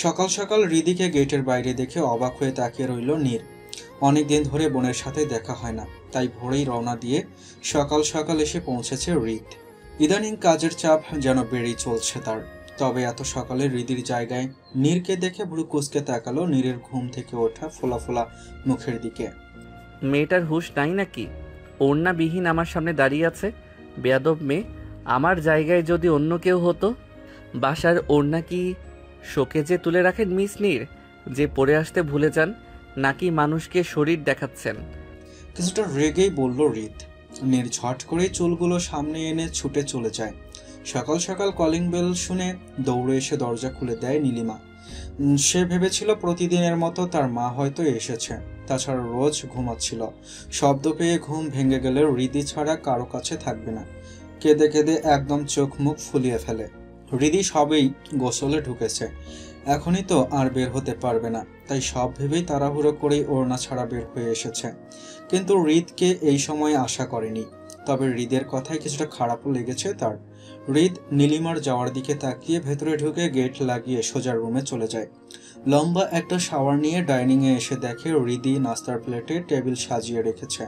সকাল সকাল হৃদিকে গেটের বাইরে দেখে অবাক হয়ে তাকিয়ে রইল নীর। অনেকদিন ধরে বোনের সাথে দেখা হয় না, তাই ভোরেই রওনা দিয়ে সকাল সকাল এসে পৌঁছেছে হৃদ। ইদানিং কাজের চাপ যেন বেড়েই চলছে তার। তবে এত সকালে হৃদির জায়গায় নীরকে দেখে ভ্রু কুঁচকে তাকালো নীরের ঘুম থেকে ওঠা ফোলা ফোলা মুখের দিকে। মেয়েটার হুঁশ নাই নাকি? ওড়নাবিহীন আমার সামনে দাঁড়িয়ে আছে। বেয়াদব মেয়ে। আমার জায়গায় যদি অন্য কেউ হতো। বাসার ওড়না কি শোকেজে তুলে রাখেন মিস নীর, যে পরে আসতে ভুলে যান, নাকি মানুষকে শরীর দেখাচ্ছেন? কিছুটা রেগেই বলল হৃদ। নীর ঝট করে চুলগুলো সামনে এনে ছুটে চলে যায়। সকাল সকাল কলিং বেল শুনে দৌড়ে এসে দরজা খুলে দেয় নীলিমা। সে ভেবেছিল প্রতিদিনের মতো তার মা হয়তো এসেছে, তাছাড়া রোজ ঘুমাচ্ছিল। শব্দ পেয়ে ঘুম ভেঙে গেলে হৃদি ছাড়া কারো কাছে থাকবে না। কেঁদে কেঁদে একদম চোখ মুখ ফুলিয়ে ফেলে। হৃদি সবেই গোসলে ঢুকেছে, এখনই তো আর বের হতে পারবে না, তাই সব ভেবেই তাড়াহুড়ো করেই ওড়না ছাড়া বের হয়ে এসেছে। কিন্তু হৃদকে এই সময় আশা করেনি। তবে হৃদের কথায় কিছুটা খারাপও লেগেছে তার। হৃদ নীলিমার যাওয়ার দিকে তাকিয়ে ভেতরে ঢুকে গেট লাগিয়ে সোজা রুমে চলে যায়। লম্বা একটা শাওয়ার নিয়ে ডাইনিংয়ে এসে দেখে হৃদি নাস্তার প্লেটে টেবিল সাজিয়ে রেখেছে।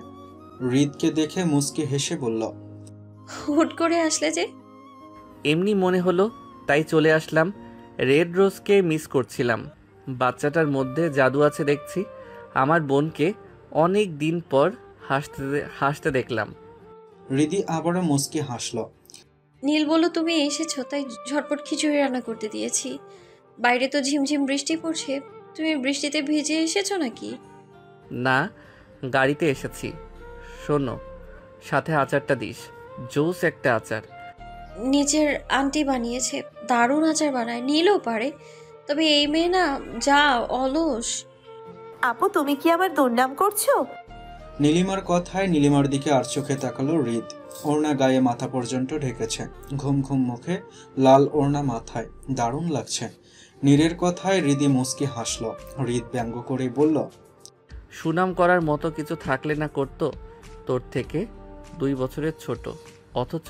হৃদকে দেখে মুচকি হেসে বলল, হুট করে আসলে যে? এমনি মনে হলো তাই চলে আসলাম। রেড রোজকে মিস করছিলাম। বাচ্চাটার মধ্যে জাদু আছে দেখছি। আমার বোনকে অনেক দিন পর হাসতে দেখলাম। হৃদি আবারও মুচকি হাসল। নীল বলল তুমি এসেছো, তাই ঝটপট খিচুড়ি রান্না করতে দিয়েছি। বাইরে তো ঝিমঝিম বৃষ্টি পড়ছে, তুমি বৃষ্টিতে ভিজে এসেছো নাকি? না, গাড়িতে এসেছি। শোনো, সাথে আচারটা দিস। জোস একটা আচার। নিজের আন্টি বানিয়েছে, দারুণ আচার বানায়। নীলও পারে, তবে এই মেয়ে না যা অলস। আপু তুমি কি আমার দুর্নাম করছো? নীলিমার কথায় নীলিমার দিকে আর চোখে তাকালো হৃদ। ওড়না গায়ে মাথা পর্যন্ত ঢেকেছে, ঘুম ঘুম মুখে, লাল ওড়না মাথায়, দারুণ লাগছে। নীরের কথায় হৃদি মুচকি হাসল। হৃদ ব্যঙ্গ করে বলল, সুনাম করার মতো কিছু থাকলে না করতো? তোর থেকে 2 বছরের ছোট, অথচ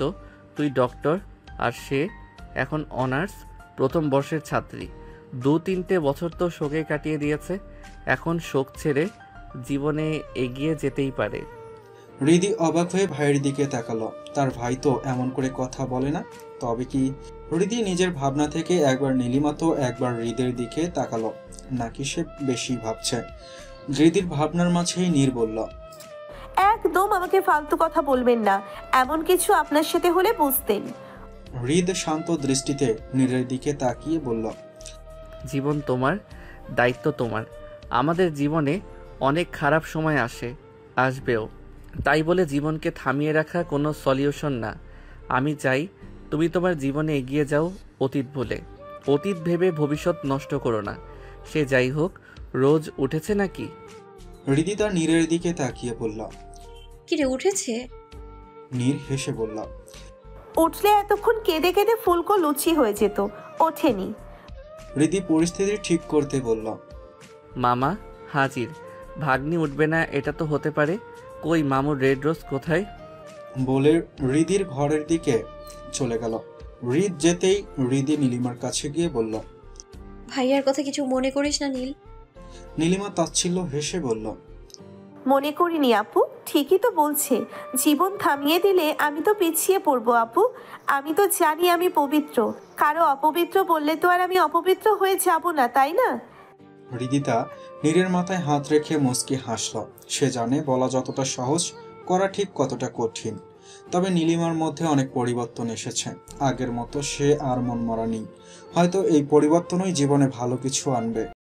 তুই ডক্টর, আর সে এখন অনার্স প্রথম বর্ষের ছাত্রী। 2-3টে বছর তো শোকে কাটিয়ে দিয়েছে, এখন শোক ছেড়ে জীবনে এগিয়ে যেতেই পারে। হৃদি অবাক হয়ে ভাইয়ের দিকে তাকালো। তার ভাই তো এমন করে কথা বলে না। তবে কি? হৃদি নিজের ভাবনা থেকে একবার নীলিমা তো একবার হৃদের দিকে তাকালো, নাকি সে বেশি ভাবছে? হৃদির ভাবনার মাঝেই নীর বলল, একদম আমাকে ফালতু কথা বলবেন না, এমন কিছু আপনার সাথে হলে বুঝতেন। হৃদ শান্ত দৃষ্টিতে নীরের দিকে তাকিয়ে বলল, জীবন তোমার, দায়িত্ব তোমার। আমাদের জীবনে অনেক খারাপ সময় আসবেও, তাই বলে জীবনকে থামিয়ে রাখা কোনো সলিউশন না। আমি চাই তুমি তোমার জীবনে এগিয়ে যাও অতীত ভুলে। অতীত ভেবে ভবিষ্যৎ নষ্ট করো না। সে যাই হোক, রোজ উঠেছে নাকি? হৃদি তার নীরের দিকে তাকিয়ে বলল, কিরে উঠেছে? নীর হেসে বলল, উঠলে এতক্ষণ কেঁদে কেঁদে ফুলকো লুচি হয়ে যেত, ওঠেনি। হৃদি পরিস্থিতি ঠিক করতে বলল, মামা হাজির। ভাগ্নি উঠবে না এটা তো হতে পারে? কই মামুর রেড রোজ কোথায়? বলে হৃদির ঘরের দিকে চলে গেল। হৃদ যেতেই হৃদি নীলিমার কাছে গিয়ে বলল, ভাইয়ার কথা কিছু মনে করিস না নীল। নীলিমা তাচ্ছিল্য হেসে বলল, মনে করিনি আপু, ঠিকই তো বলছে। জীবন থামিয়ে দিলে আমি তো পিছিয়ে পড়বো আপু। আমি তো জানি আমি পবিত্র, কারো অপবিত্র বললে তো আর আমি অপবিত্র হয়ে যাব না, তাই না? হৃদিতা নীরের মাথায় হাত রেখে মুচকি হাসল। সে জানে বলা যতটা সহজ, করা ঠিক কতটা কঠিন। তবে নীলিমার মধ্যে অনেক পরিবর্তন এসেছে। আগের মতো সে আর মনমরা নেই। হয়তো এই পরিবর্তনই জীবনে ভালো কিছু আনবে।